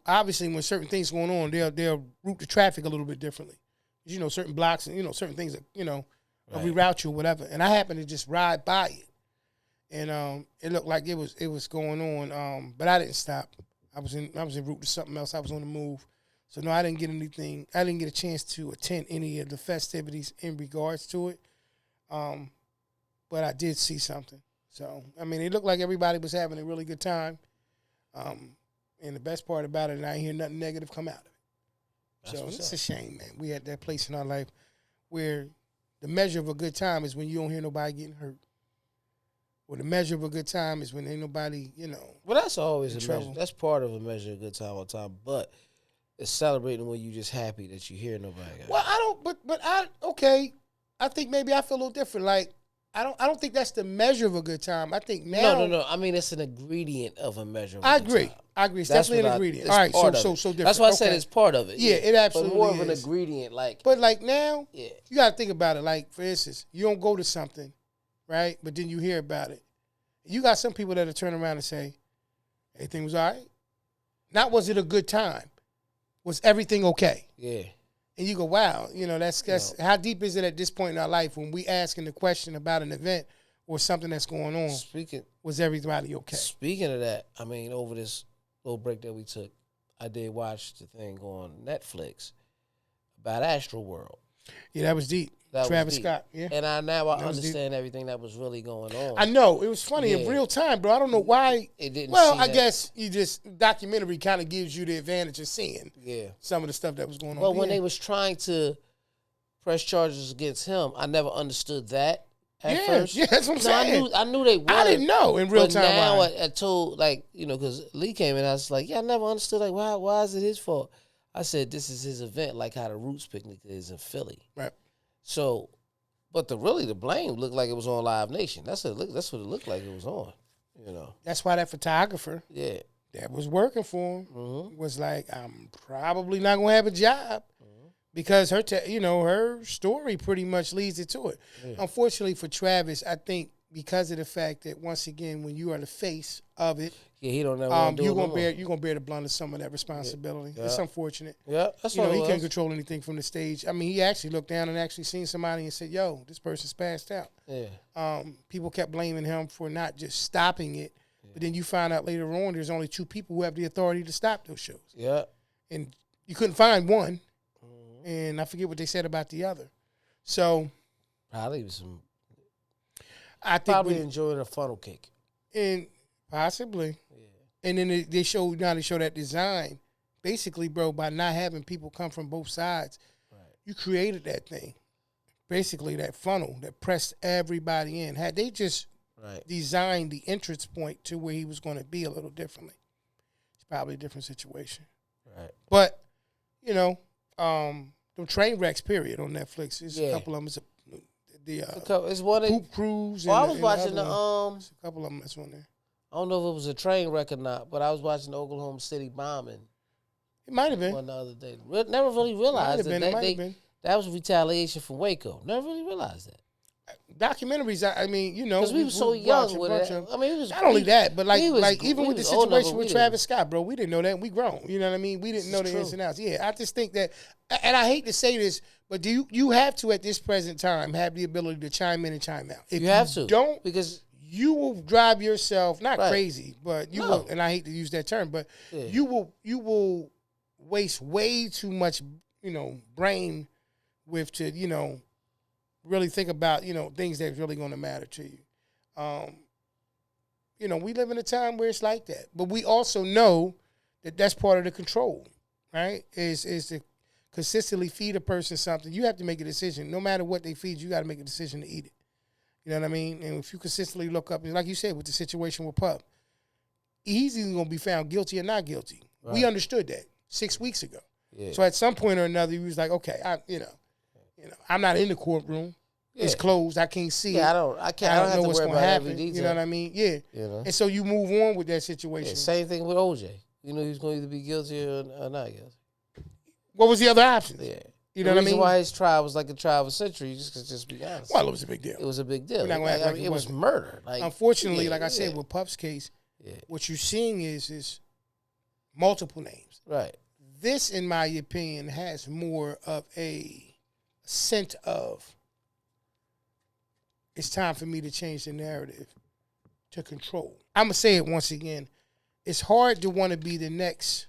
obviously when certain things going on, they'll route the traffic a little bit differently. Certain blocks and certain things that reroute you or whatever. And I happened to just ride by it, and it looked like it was going on. But I didn't stop. I was en route to something else. I was on the move. So, no, I didn't get anything. I didn't get a chance to attend any of the festivities in regards to it. But I did see something. So, I mean, it looked like everybody was having a really good time. And the best part about it, and I didn't hear nothing negative come out of it. So, it's a shame, man. We had that place in our life where the measure of a good time is when you don't hear nobody getting hurt. Or the measure of a good time is when ain't nobody, Well, that's always a trouble. measure. That's part of a measure of good time all the time. But it's celebrating when you just happy that you hear nobody. Well, I think maybe I feel a little different. Like, I don't think that's the measure of a good time. I think now. No. I mean, it's an ingredient of a measure of a I good agree. time. I agree. It's definitely an ingredient. All right, so different. That's why I said it's part of it. Yeah, it absolutely but more of is. an ingredient. But like now, you got to think about it. Like, for instance, you don't go to something, right? But then you hear about it. You got some people that'll turn around and say, Everything was all right. Not was it a good time. Was everything okay? Yeah. And you go, wow, that's how deep is it at this point in our life when we asking the question about an event or something that's going on? Was everybody okay? Speaking of that, I mean, over this little break that we took, I did watch the thing on Netflix about Astroworld. Yeah, that was deep. Travis Scott. Yeah. And I understand everything that was really going on. I know. It was funny in real time, bro. I don't know why. It didn't. Well, I guess documentary kind of gives you the advantage of seeing some of the stuff that was going on. Well, when they was trying to press charges against him, I never understood that at first. Yeah, that's what I'm saying. I knew they were. I didn't know in real time. But now I told, because Lee came in, I was like, I never understood, why is it his fault? I said, this is his event, like how the Roots picnic is in Philly. Right. So, but the blame looked like it was on Live Nation. That's what it looked like it was on. That's why that photographer, that was working for him, was like, I'm probably not gonna have a job because her story pretty much leads it to it. Yeah. Unfortunately for Travis, I think because of the fact that once again, when you are the face of it, he don't know. You're gonna bear the blunt of some of that responsibility. Yeah. It's unfortunate. Yeah, that's he can't control anything from the stage. I mean, he actually looked down and actually seen somebody and said, "Yo, this person's passed out." Yeah. People kept blaming him for not just stopping it, but then you find out later on there's only 2 people who have the authority to stop those shows. Yeah. And you couldn't find one, and I forget what they said about the other. So probably some. I think enjoying a funnel cake. And possibly. Yeah. And then they show that design. Basically, bro, by not having people come from both sides, you created that thing. Basically, that funnel that pressed everybody in. Had they just designed the entrance point to where he was going to be a little differently, it's probably a different situation. Right. But, the train wrecks, period, on Netflix. There's a couple of them. It's one Poop Cruise. I was watching a couple of them that's on there. I don't know if it was a train wreck or not, but I was watching the Oklahoma City bombing. It might have been. One the other day. Never really realized that was retaliation from Waco. Never really realized that. Documentaries, I mean, because we were so young with it. I mean, it was not only that, but even with the situation with Travis Scott, bro, we didn't know that. And we grown, you know what I mean? We didn't know the ins and outs. Yeah, I just think that, and I hate to say this, but you have to at this present time have the ability to chime in and chime out. If you have to, don't, because you will drive yourself not crazy, but you will. And I hate to use that term, but you will waste way too much, brain with to really think about, things that's really going to matter to you. We live in a time where it's like that. But we also know that that's part of the control, right? Is to consistently feed a person something. You have to make a decision. No matter what they feed you, got to make a decision to eat it. You know what I mean? And if you consistently look up, like you said, with the situation with Pup, he's either going to be found guilty or not guilty. Right. We understood that 6 weeks ago. Yeah. So at some point or another, he was like, okay, I'm not in the courtroom. Yeah. It's closed. I can't see it. I don't know what's going to happen. You know what I mean? Yeah. And so you move on with that situation. Yeah, same thing with OJ. He's going to either be guilty or not guilty. What was the other option? Yeah. You know what I mean? The reason why his trial was like a trial of a century, just be honest. Well, it was a big deal. It was a big deal. It was murder. Unfortunately, like I said, with Puff's case, what you're seeing is multiple names. Right. This, in my opinion, has more of a scent of it's time for me to change the narrative to control. I'm going to say it once again. It's hard to want to be the next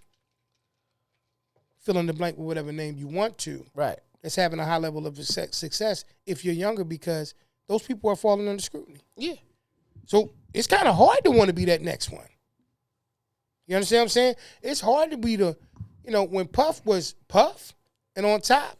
fill in the blank with whatever name you want to. Right. That's having a high level of success if you're younger because those people are falling under scrutiny. Yeah. So it's kind of hard to want to be that next one. You understand what I'm saying? It's hard to be when Puff was Puff and on top,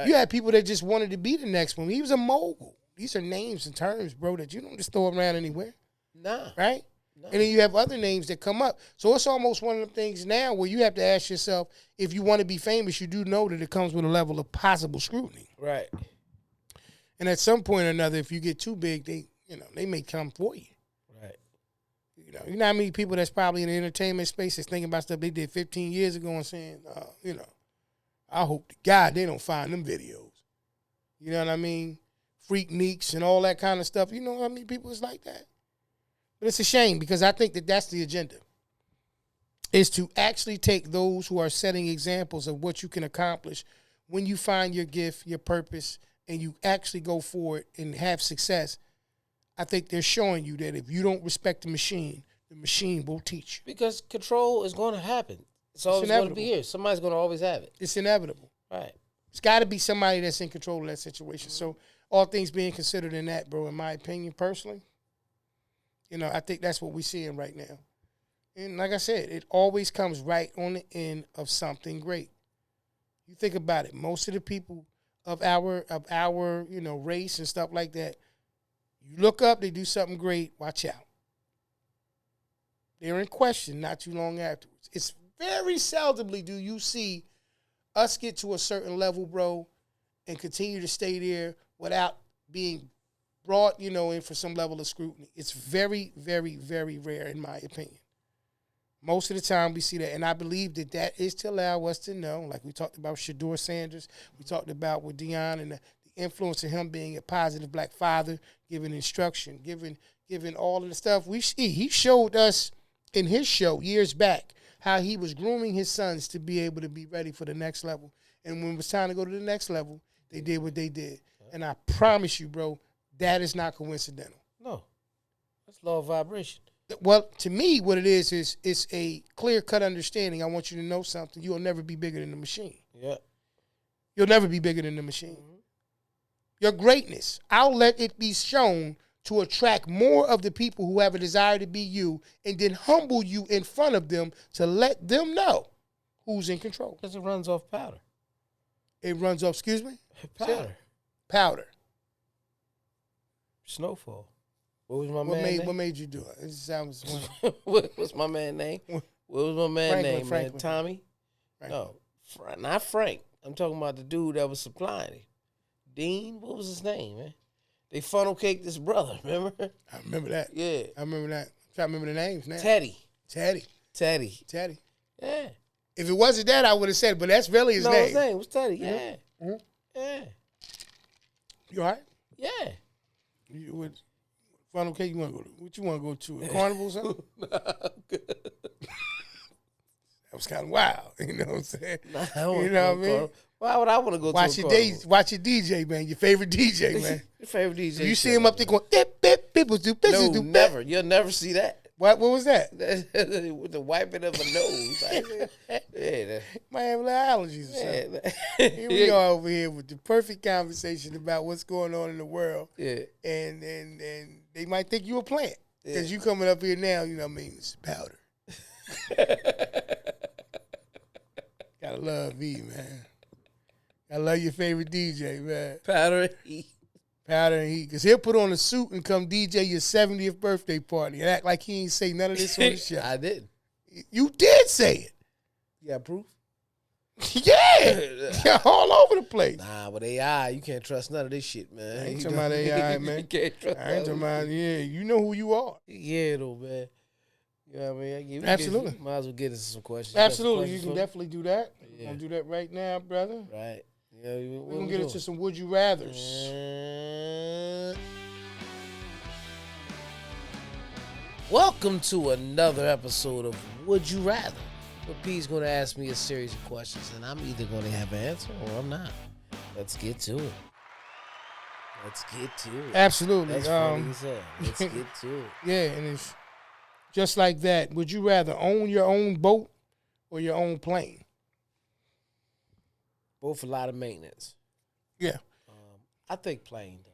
you had people that just wanted to be the next one. He was a mogul. These are names and terms, bro, that you don't just throw around anywhere. Nah. Right? No. And then you have other names that come up. So it's almost one of the things now where you have to ask yourself, if you want to be famous, you do know that it comes with a level of possible scrutiny. Right. And at some point or another, if you get too big, they may come for you. Right. You know how many people that's probably in the entertainment space that's thinking about stuff they did 15 years ago and saying, I hope to God they don't find them videos. You know what I mean? Freak Neeks and all that kind of stuff. You know how many people is like that? But it's a shame because I think that that's the agenda. is to actually take those who are setting examples of what you can accomplish when you find your gift, your purpose, and you actually go for it and have success. I think they're showing you that if you don't respect the machine will teach you. Because control is going to happen. It's always going to be here. Somebody's going to always have it. It's inevitable. Right. It's got to be somebody that's in control of that situation. So all things being considered in that, bro, in my opinion, personally, I think that's what we're seeing right now. And like I said, it always comes right on the end of something great. You think about it. Most of the people of our race and stuff like that, you look up, they do something great, watch out. They're in question not too long afterwards. It's very seldomly do you see us get to a certain level, bro, and continue to stay there without being brought, in for some level of scrutiny. It's very, very, very rare, in my opinion. Most of the time we see that, and I believe that is to allow us to know, like we talked about Shador Sanders, we talked about with Deion and the influence of him being a positive black father, giving instruction, giving all of the stuff. He showed us in his show years back how he was grooming his sons to be able to be ready for the next level. And when it was time to go to the next level, they did what they did. And I promise you, bro, that is not coincidental. No. That's law of vibration. Well, to me, what it is it's a clear-cut understanding. I want you to know something. You'll never be bigger than the machine. Yeah. You'll never be bigger than the machine. Mm-hmm. Your greatness, I'll let it be shown to attract more of the people who have a desire to be you and then humble you in front of them to let them know who's in control. Because it runs off powder. It runs off, excuse me? Powder. Powder. Snowfall. What was my man's name? What made you do it? It sounds What's my man's name? What was my man's name, Franklin. Man? Tommy? Franklin. No, not Frank. I'm talking about the dude that was supplying it. Dean? What was his name, man? They funnel caked his brother, remember? I remember that. Yeah. I remember that. I'm trying to remember the names now. Teddy. Yeah. If it wasn't that, I would have said, but that's really his name. No, his name was Teddy, yeah. Mm-hmm. Yeah. You all right? Yeah. You would funnel cake, what you want to go to? A carnival or something? Good. That was kind of wild. You know what I'm saying? Nah, you know what I mean? Why would I want to go watch to a carnival? Watch your DJ, man. Your favorite DJ, man. Your favorite DJ. You see him up there going, bip, bip, people do business. No, never. You'll never see that. What was that? With the wiping of a nose. Yeah, might have allergies or something. Here we are over here with the perfect conversation about what's going on in the world. Yeah. And they might think you a plant. Because you coming up here now, you know what I mean? It's powder. Gotta love me, man. I love your favorite DJ, man. Powder and Heat. Powder and Heat. Because he'll put on a suit and come DJ your 70th birthday party and act like he ain't say none of this on the show. I didn't. You did say it. You got proof? Yeah. All over the place. Nah, with AI, you can't trust none of this shit, man. I ain't talking about AI, man. You can't trust I ain't talking about, you know who you are. Yeah, though, man. You know what I mean? Absolutely. Might as well get into some questions. Absolutely. You can definitely do that. Yeah. We're going to do that right now, brother. Right. Yeah, we're going to get into some Would You Rathers. Welcome to another episode of Would You Rather, where P's going to ask me a series of questions, and I'm either going to have an answer or I'm not. Let's get to it. Absolutely. That's funny as hell. Let's get to it. Yeah, and it's just like that. Would you rather own your own boat or your own plane? Both a lot of maintenance. Yeah. I think plane, though.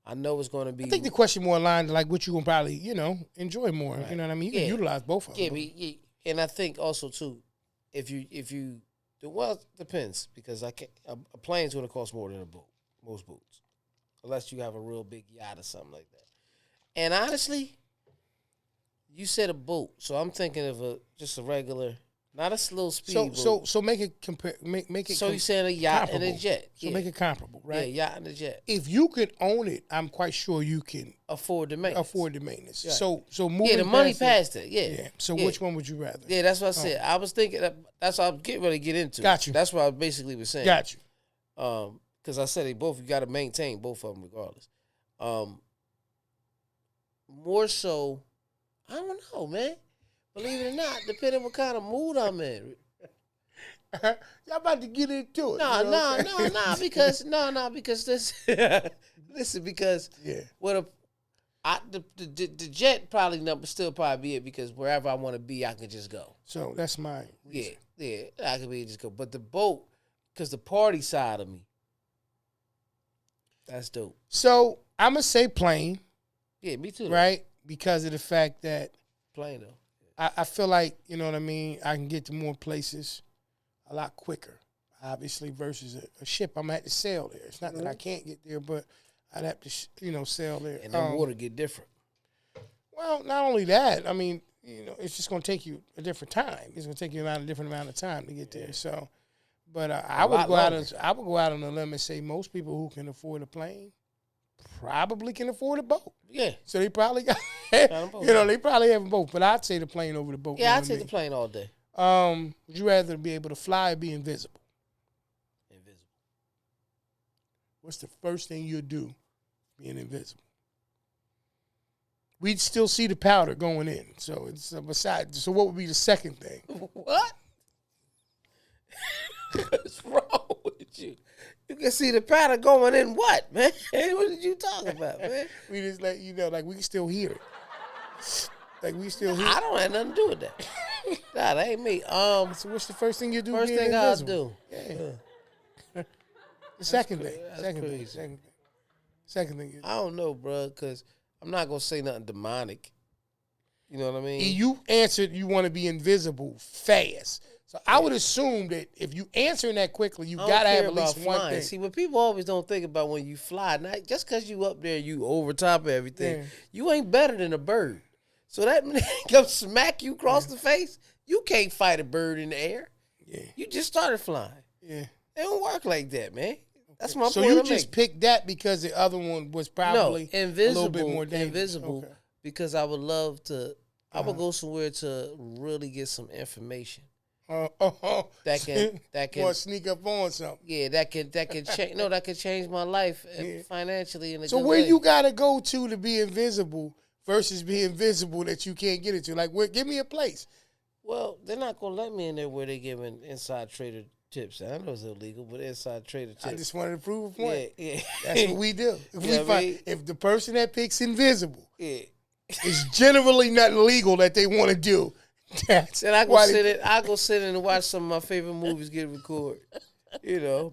I know it's going to be. I think the question more aligned to like what you going to probably, enjoy more. Right. You know what I mean? You can utilize both of them. Yeah, and I think also, too, if you, well, it depends because a plane's going to cost more than a boat, most boats, unless you have a real big yacht or something like that. And honestly, you said a boat, so I'm thinking of just a regular. Not a slow speed. So make it compare. Make it. So you saying a yacht comparable. and a jet? So make it comparable, right? Yeah, yacht and a jet. If you could own it, I'm quite sure you can afford the maintenance. Right. So moving. Yeah, the money past it. Yeah. So which one would you rather? Yeah, that's what I said. I was thinking. That's what I was getting ready to get into. Got you. That's what I basically was saying. Got you. Because I said you got to maintain both of them regardless. More so, I don't know, man. Believe it or not, depending what kind of mood I'm in. Y'all about to get into it. No, because this. Listen, because what the jet still probably be it because wherever I want to be, I can just go. So that's my reason. Yeah, I can be just go. But the boat, because the party side of me, that's dope. So I'm gonna say plane. Yeah, me too. Right, because of the fact that plane though. I feel like, you know what I mean, I can get to more places a lot quicker, obviously, versus a ship. I'm gonna have to sail there. It's not that I can't get there, but I'd have to, sail there. And the water get different. Well, not only that, I mean, it's just gonna take you a different time. It's gonna take you a different amount of time to get there. So, but I would go out on a limb and say most people who can afford a plane probably can afford a boat. Yeah. So they probably got, they probably have both. But I'd say the plane over the boat. Yeah, I'd take the plane all day. Would you rather be able to fly or be invisible? Invisible. What's the first thing you'd do being invisible? We'd still see the powder going in. So it's besides. So what would be the second thing? What? What's wrong with you? You can see the powder going in what, man? What did you talk about, man? We just let you know, like we can still hear it. Like we still hear it. I don't have nothing to do with that. Nah, that ain't me. So what's the first thing you do? First thing I'll do. Yeah. The second thing. Second thing you do. I don't know, bro, because I'm not gonna say nothing demonic. You know what I mean? You answered you want to be invisible fast. So I would assume that if you answering that quickly, you gotta have at least one thing. See, what people always don't think about when you fly, not just because you up there, you over top of everything, you ain't better than a bird. So that come smack you across the face, you can't fight a bird in the air. Yeah, you just started flying. Yeah, it don't work like that, man. That's my point. So you just picked that because the other one was probably invisible, a little bit more dangerous. Invisible, because I would love to. I would go somewhere to really get some information. That can want to sneak up on something. Yeah, that can change. No, that can change my life financially. In a so good where way. you gotta go to be invisible versus being visible that you can't get into? Like, give me a place. Well, they're not gonna let me in there where they're giving inside trader tips. I know it's illegal, but inside trader tips. I just wanted to prove a point. Yeah. That's what we do. If the person that picks invisible, it's generally nothing legal that they want to do. Then I go sit in and watch some of my favorite movies get recorded.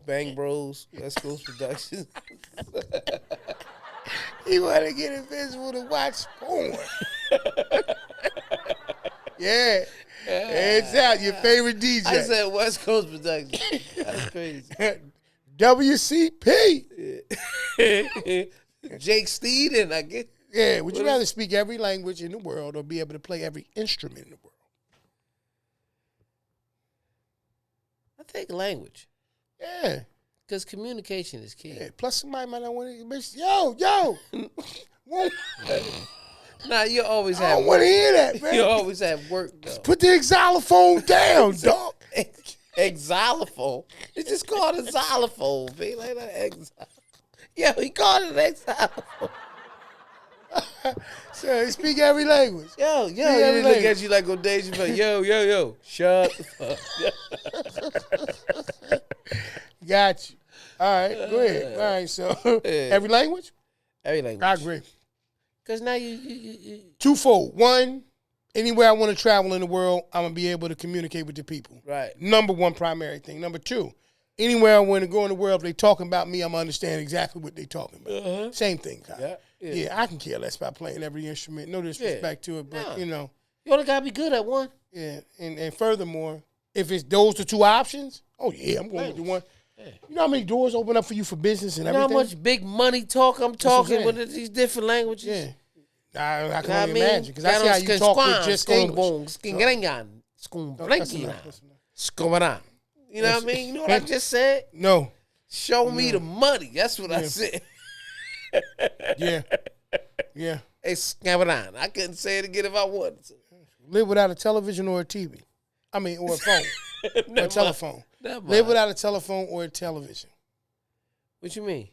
Bang Bros, West Coast Productions. You want to get invisible to watch porn. Yeah. It's out. Your favorite DJ. I said West Coast Productions. That's crazy. WCP. Jake Steeden, I get. Yeah. Would you rather speak every language in the world or be able to play every instrument in the world? I think language. Yeah. Because communication is key. Yeah. Plus somebody might not want to. Yo. Nah, you always have. I don't want to hear that, man. You always have work, though. Put the xylophone down, dog. Xylophone. It's just called a xylophone, man. Like that. Yeah, he called it an xylophone. So he speak every language. Yo, he look at you like a deja vu. Yo, shut the fuck. Got you. All right, go ahead. All right, so every language? Every language. I agree. Because now you twofold. One, anywhere I want to travel in the world, I'm going to be able to communicate with the people. Right. Number one primary thing. Number two, anywhere I want to go in the world, if they talking about me, I'm going to understand exactly what they talking about. Uh-huh. Same thing, Kyle. Yeah, I can care less about playing every instrument. No disrespect to it, but, You only got to be good at one. Yeah, and furthermore, if it's those the two options, I'm going to do one. Yeah. You know how many doors open up for you for business and everything? You know how much big money talk I'm talking with these different languages? Yeah. I can only imagine. Because I see how you talk with just English. You know what I mean? You know what I just said? No. Show me the money. That's what I said. Yeah. Hey, Scabaran. I couldn't say it again if I wanted to. Live without a television or a TV. I mean, or a phone. Or a telephone. Live without a telephone or a television. What you mean?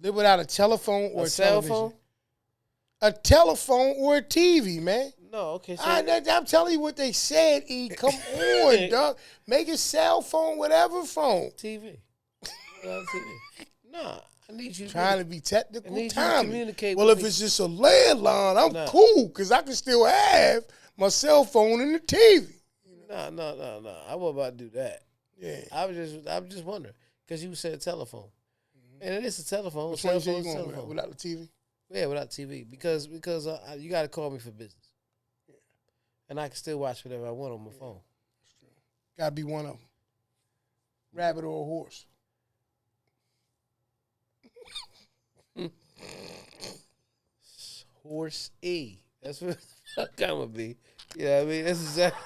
Live without a telephone or a cell television. Phone? A telephone or a TV, man. No, okay. So I'm telling you what they said, E. Come on, dog. Make a cell phone, whatever phone. TV. TV. Nah, I need you trying to be technical. I need Tommy. you to communicate well, with if me. It's just a landline, I'm cool because I can still have my cell phone and the TV. No. I wasn't about to do that. Yeah. I'm just wondering because you said telephone, and it is a telephone. Which one you say you going without the TV? Yeah, without TV because you got to call me for business, and I can still watch whatever I want on my phone. That's true. Got to be one of them. Rabbit or a horse. Horse E. That's what I'm gonna be. You know what I mean? That's exactly.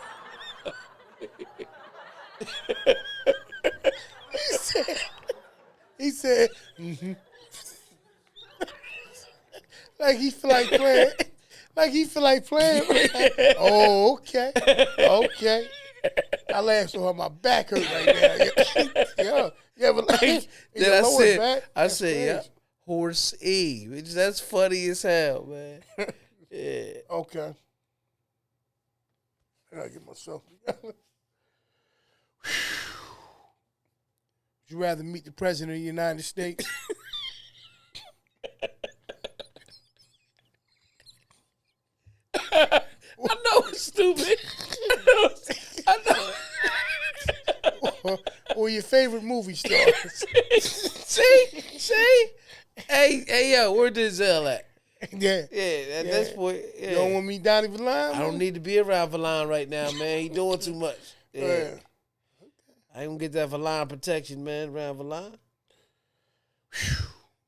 he said mm-hmm. Like he feel like playing. Like he feel like playing. Oh, okay. Okay. I laughed so hard my back hurt right now. Yeah, but like then I said, yeah, horse E. That's funny as hell, man. Yeah. Okay. I gotta get myself together. Would you rather meet the president of the United States? I know it's stupid. I know. Or your favorite movie stars? See? Hey, yo, where Denzel at? Yeah. At this point, You don't want me Donnie Valline? I don't need to be around Valline right now, man. He doing too much. Yeah. Okay. I ain't gonna get that Valline protection, man, around Valline.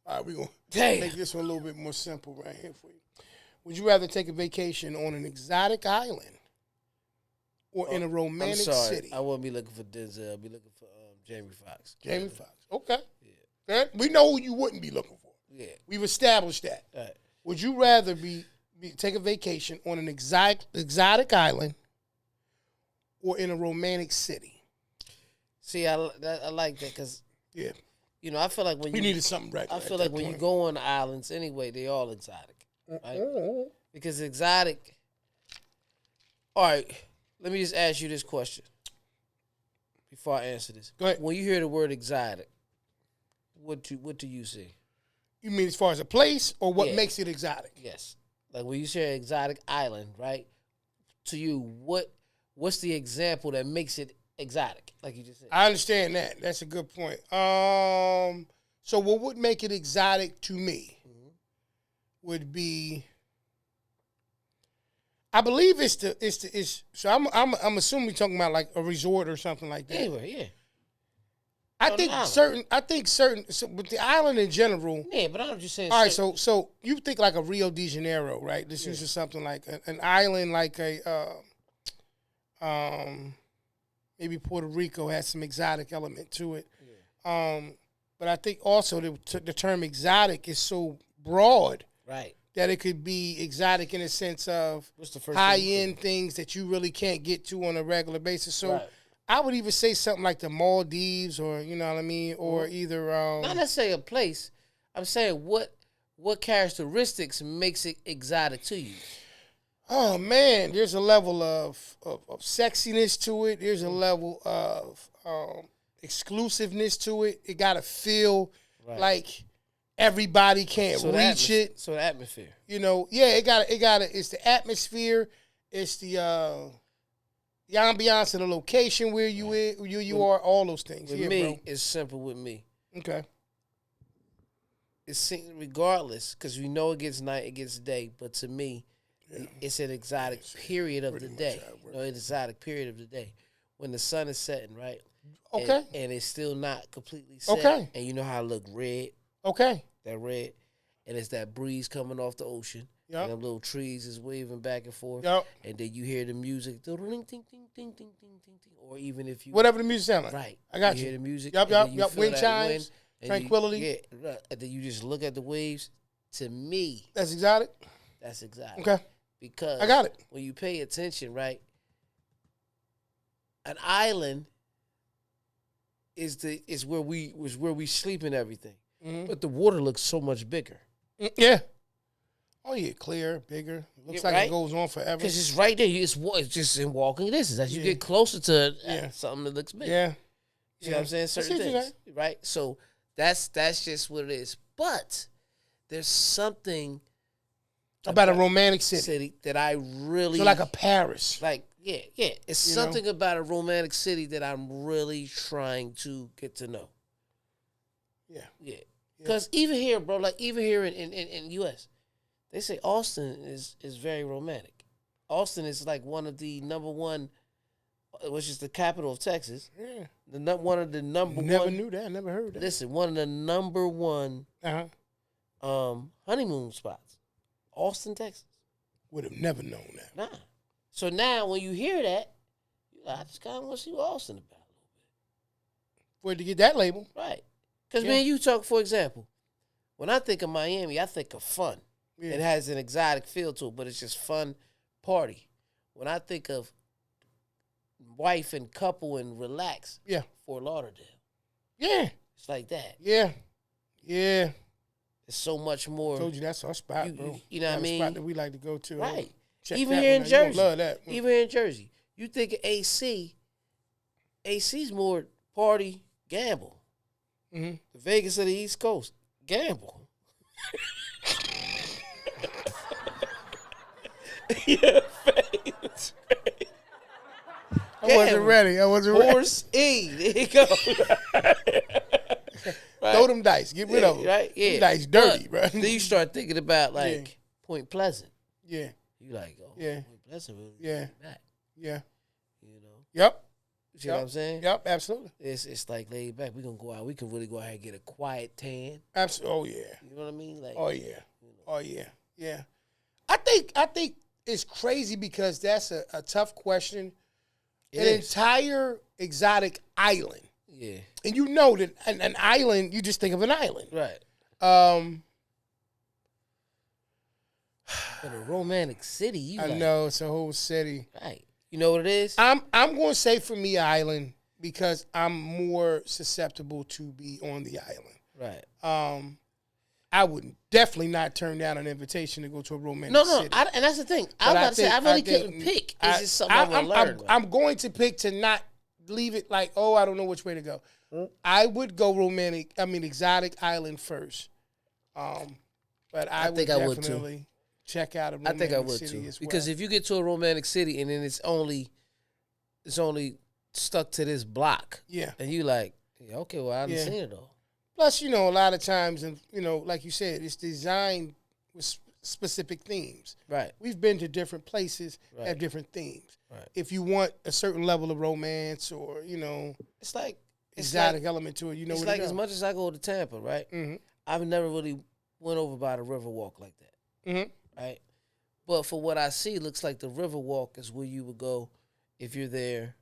All right, we're going to make this one a little bit more simple right here for you. Would you rather take a vacation on an exotic island or in a romantic city? I wouldn't be looking for Denzel. I'd be looking for Jamie Foxx. Jamie Foxx. Okay. Yeah. We know who you wouldn't be looking for. Yeah. We've established that. Right. Would you rather take a vacation on an exotic island or in a romantic city? See, I like that because, I feel like when we needed something right. I feel like when you go on the islands anyway, they all exotic. Right? Because exotic. All right, let me just ask you this question before I answer this. Go ahead. When you hear the word exotic, what do you see? You mean as far as a place or what makes it exotic? Yes. Like when you say exotic island, right? To you, what's the example that makes it exotic? Like you just said. I understand that. That's a good point. So what would make it exotic to me would be, I believe it's so I'm assuming we're talking about like a resort or something like that. Anyway, yeah. I think certain so with the island in general. Yeah, but I'm just saying. All right, so you think like a Rio de Janeiro, right? This is something like an island, like a maybe Puerto Rico has some exotic element to it. Yeah. But I think also the term exotic is so broad, right, that it could be exotic in a sense of high-end things that you really can't get to on a regular basis. So right. I would even say something like the Maldives, or you know what I mean, or either not necessarily a place. I'm saying what characteristics makes it exotic to you? Oh man, there's a level of sexiness to it. There's a level of exclusiveness to it. It gotta feel like everybody can't reach it. So the atmosphere. You know, it gotta. It's the atmosphere. It's the ambiance of the location where you are. All those things. With me, it's simple. With me, okay. It's regardless, because we know it gets night, it gets day. But to me, it's an exotic period of the day. An exotic period of the day when the sun is setting, right? Okay. And it's still not completely set. Okay. And you know how it look red. Okay. That red, and it's that breeze coming off the ocean. Yep. And them little trees is waving back and forth. Yep. And then you hear the music, or even if you whatever the music sounds like. Right. I got you. Hear the music. Yep. Wind chimes, tranquility. And then you just look at the waves. To me, that's exotic. That's exotic. Okay. Because I got it. When you pay attention, right? An island is where we sleep and everything. Mm-hmm. But the water looks so much bigger. Yeah. Oh yeah, clear, bigger. Looks like it goes on forever. Because it's right there. It's just in walking distance. As you get closer to something that looks big. Yeah. You know what I'm saying? Certain things. Right? So that's just what it is. But there's something about a romantic city that I really... So like a Paris. Like, yeah. It's something about a romantic city that I'm really trying to get to know. Yeah. Because even here, bro, like even here in U.S., they say Austin is very romantic. Austin is like one of the number one, which is the capital of Texas. Yeah. One of the number one. Never knew that. Never heard that. Listen, one of the number one honeymoon spots. Austin, Texas. Would have never known that. Nah. So now when you hear that, you're like, I just kind of want to see what Austin about a little bit. For it to get that label. Right. Because, man, you talk, for example, when I think of Miami, I think of fun. Yeah. It has an exotic feel to it, but it's just fun party. When I think of wife and couple and relax, Fort Lauderdale. Yeah. It's like that. Yeah. Yeah. It's so much more. I told you that's our spot, bro. You know what I mean? Spot that we like to go to. Right. Even here in Jersey. Love that. Even here in Jersey. You think of AC. AC's more party, gamble. Mm-hmm. The Vegas of the East Coast, gamble. Yeah, face. I wasn't ready. Horse E. There you go. Right. Throw them dice. Get rid of them. Right? Yeah. Them dice dirty, bro. Then you start thinking about like Point Pleasant. Yeah. You like, oh, yeah. Point Pleasant really back. Yeah. You know? Yep. You know what I'm saying? Yep, absolutely. It's like laid back. We're gonna go out. We can really go out and get a quiet tan. Absolutely. Oh yeah. You know what I mean? Like, oh yeah. You know. Oh yeah. Yeah. I think it's crazy because that's a tough question. An entire exotic island. Yeah. And you know that an island, you just think of an island. Right. But a romantic city, I know, it's a whole city. Right. You know what it is? I'm going to say for me, island, because I'm more susceptible to be on the island. Right. I would definitely not turn down an invitation to go to a romantic city. And that's the thing. I was about to say, I really couldn't pick. It's just something I'm learn. I'm going to pick to not leave it like, oh, I don't know which way to go. I would go exotic island first. But I would definitely check out a romantic city as well. Because if you get to a romantic city and then it's only stuck to this block. Yeah. And you like, okay, well, I haven't seen it all. Plus, a lot of times, and like you said, it's designed with specific themes. Right. We've been to different places, have different themes. Right. If you want a certain level of romance or, it's like exotic element to it, it's like as much as I go to Tampa, right? Mm-hmm. I've never really went over by the Riverwalk like that. Mm-hmm. Right? But for what I see, it looks like the Riverwalk is where you would go if you're there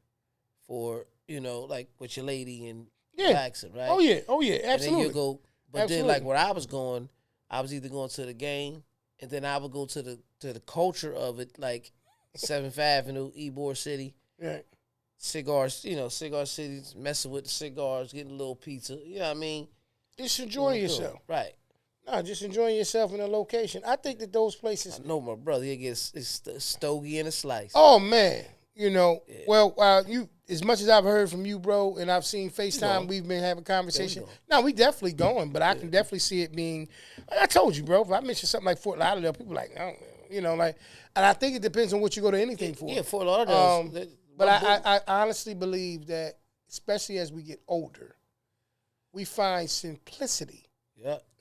for, like with your lady and relaxing, right? Oh, yeah, absolutely. And then you go, but then like where I was going, I was either going to the game and then I would go to the culture of it, like 7th Avenue, Ybor City. Right. Cigars, Cigar City, messing with the cigars, getting a little pizza. You know what I mean? Just enjoying yourself. Right. No, just enjoying yourself in a location. I think that those places. I know my brother, he gets a stogie and a slice. Oh, man. Well, you, as much as I've heard from you, bro, and I've seen FaceTime, we've been having conversation. No, we definitely going, but I can definitely see it being, like I told you, bro, if I mention something like Fort Lauderdale, people are like, oh, and I think it depends on what you go to anything for. Yeah, Fort Lauderdale. But I honestly believe that, especially as we get older, we find simplicity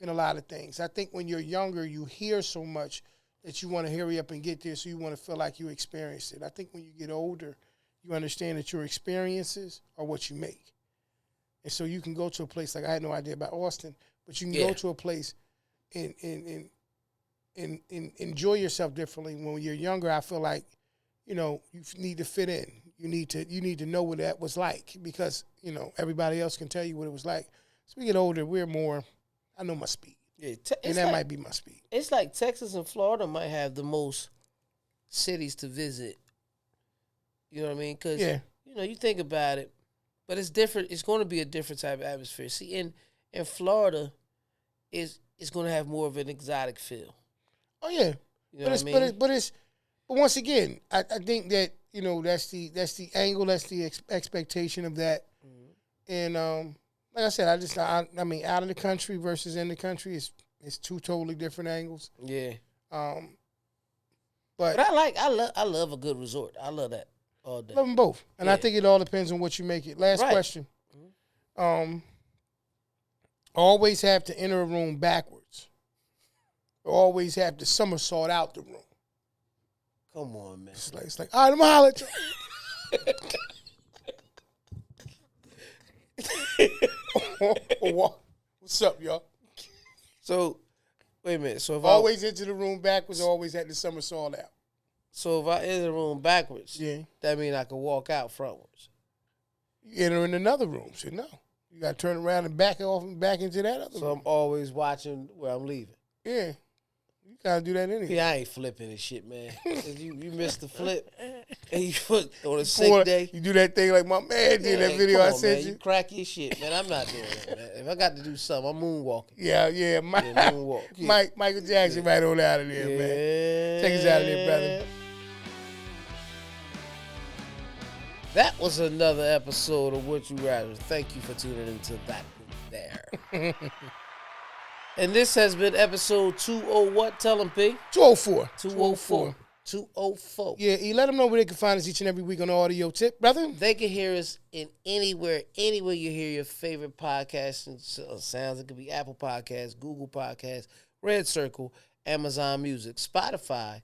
in a lot of things. I think when you're younger, you hear so much that you want to hurry up and get there, so you want to feel like you experienced it. I think when you get older, you understand that your experiences are what you make. And so you can go to a place, like I had no idea about Austin, but you can go to a place and enjoy yourself differently. When you're younger, I feel like, you need to fit in. You need to know what that was like because, everybody else can tell you what it was like. As we get older, we're more, I know my speed. Yeah, and that might be my speed. It's like Texas and Florida might have the most cities to visit. You know what I mean? Because, you think about it, but it's different. It's going to be a different type of atmosphere. See, in Florida, it's going to have more of an exotic feel. Oh yeah. But once again, I think that that's the angle, that's the expectation of that, and like I said, I mean, out of the country versus in the country is two totally different angles. Yeah. But I love a good resort. I love that all day. Love them both, and I think it all depends on what you make it. Last question. Always have to enter a room backwards. Always have to somersault out the room. Come on, man. It's like, all right, I'm gonna holler at you. What's up, y'all? So, wait a minute. So if always enter the room backwards, always had to somersault out. So if I enter the room backwards, that means I can walk out frontwards. You enter in another room, so no. You got to turn around and back off and back into that other room. So I'm always watching where I'm leaving. Yeah. You got to do that anyway. Yeah, I ain't flipping this shit, man. you missed the flip and you put on a sick day. You do that thing like my man did in that video I sent you. You crack your shit, man. I'm not doing that, man. If I got to do something, I'm moonwalking. Yeah. Moonwalk. Yeah. Michael Jackson right on out of there, man. Take us out of there, brother. That was another episode of Would You Rather. Thank you for tuning into that there. And this has been episode 20 what? Tell them, P. 204. 204. 204. Yeah, let them know where they can find us each and every week on the audio tip, brother. They can hear us in anywhere you hear your favorite podcast and sounds. It could be Apple Podcasts, Google Podcasts, Red Circle, Amazon Music, Spotify,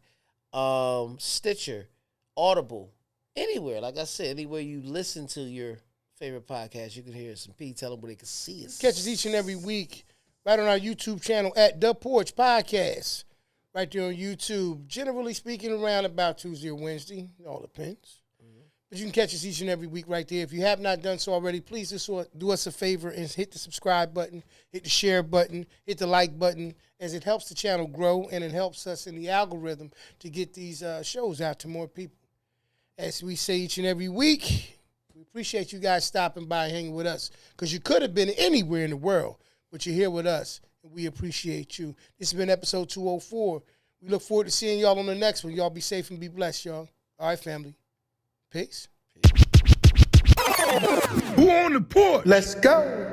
Stitcher, Audible. Anywhere, like I said, anywhere you listen to your favorite podcast, you can hear us. And P, tell them where they can see us. Catch us each and every week right on our YouTube channel at The Porch Podcast. Right there on YouTube. Generally speaking, around about Tuesday or Wednesday. It all depends. But you can catch us each and every week right there. If you have not done so already, please do us a favor and hit the subscribe button, hit the share button, hit the like button, as it helps the channel grow and it helps us in the algorithm to get these shows out to more people. As we say each and every week, we appreciate you guys stopping by and hanging with us because you could have been anywhere in the world, but you're here with us, and we appreciate you. This has been episode 204. We look forward to seeing y'all on the next one. Y'all be safe and be blessed, y'all. All right, family. Peace. Who on the porch? Let's go.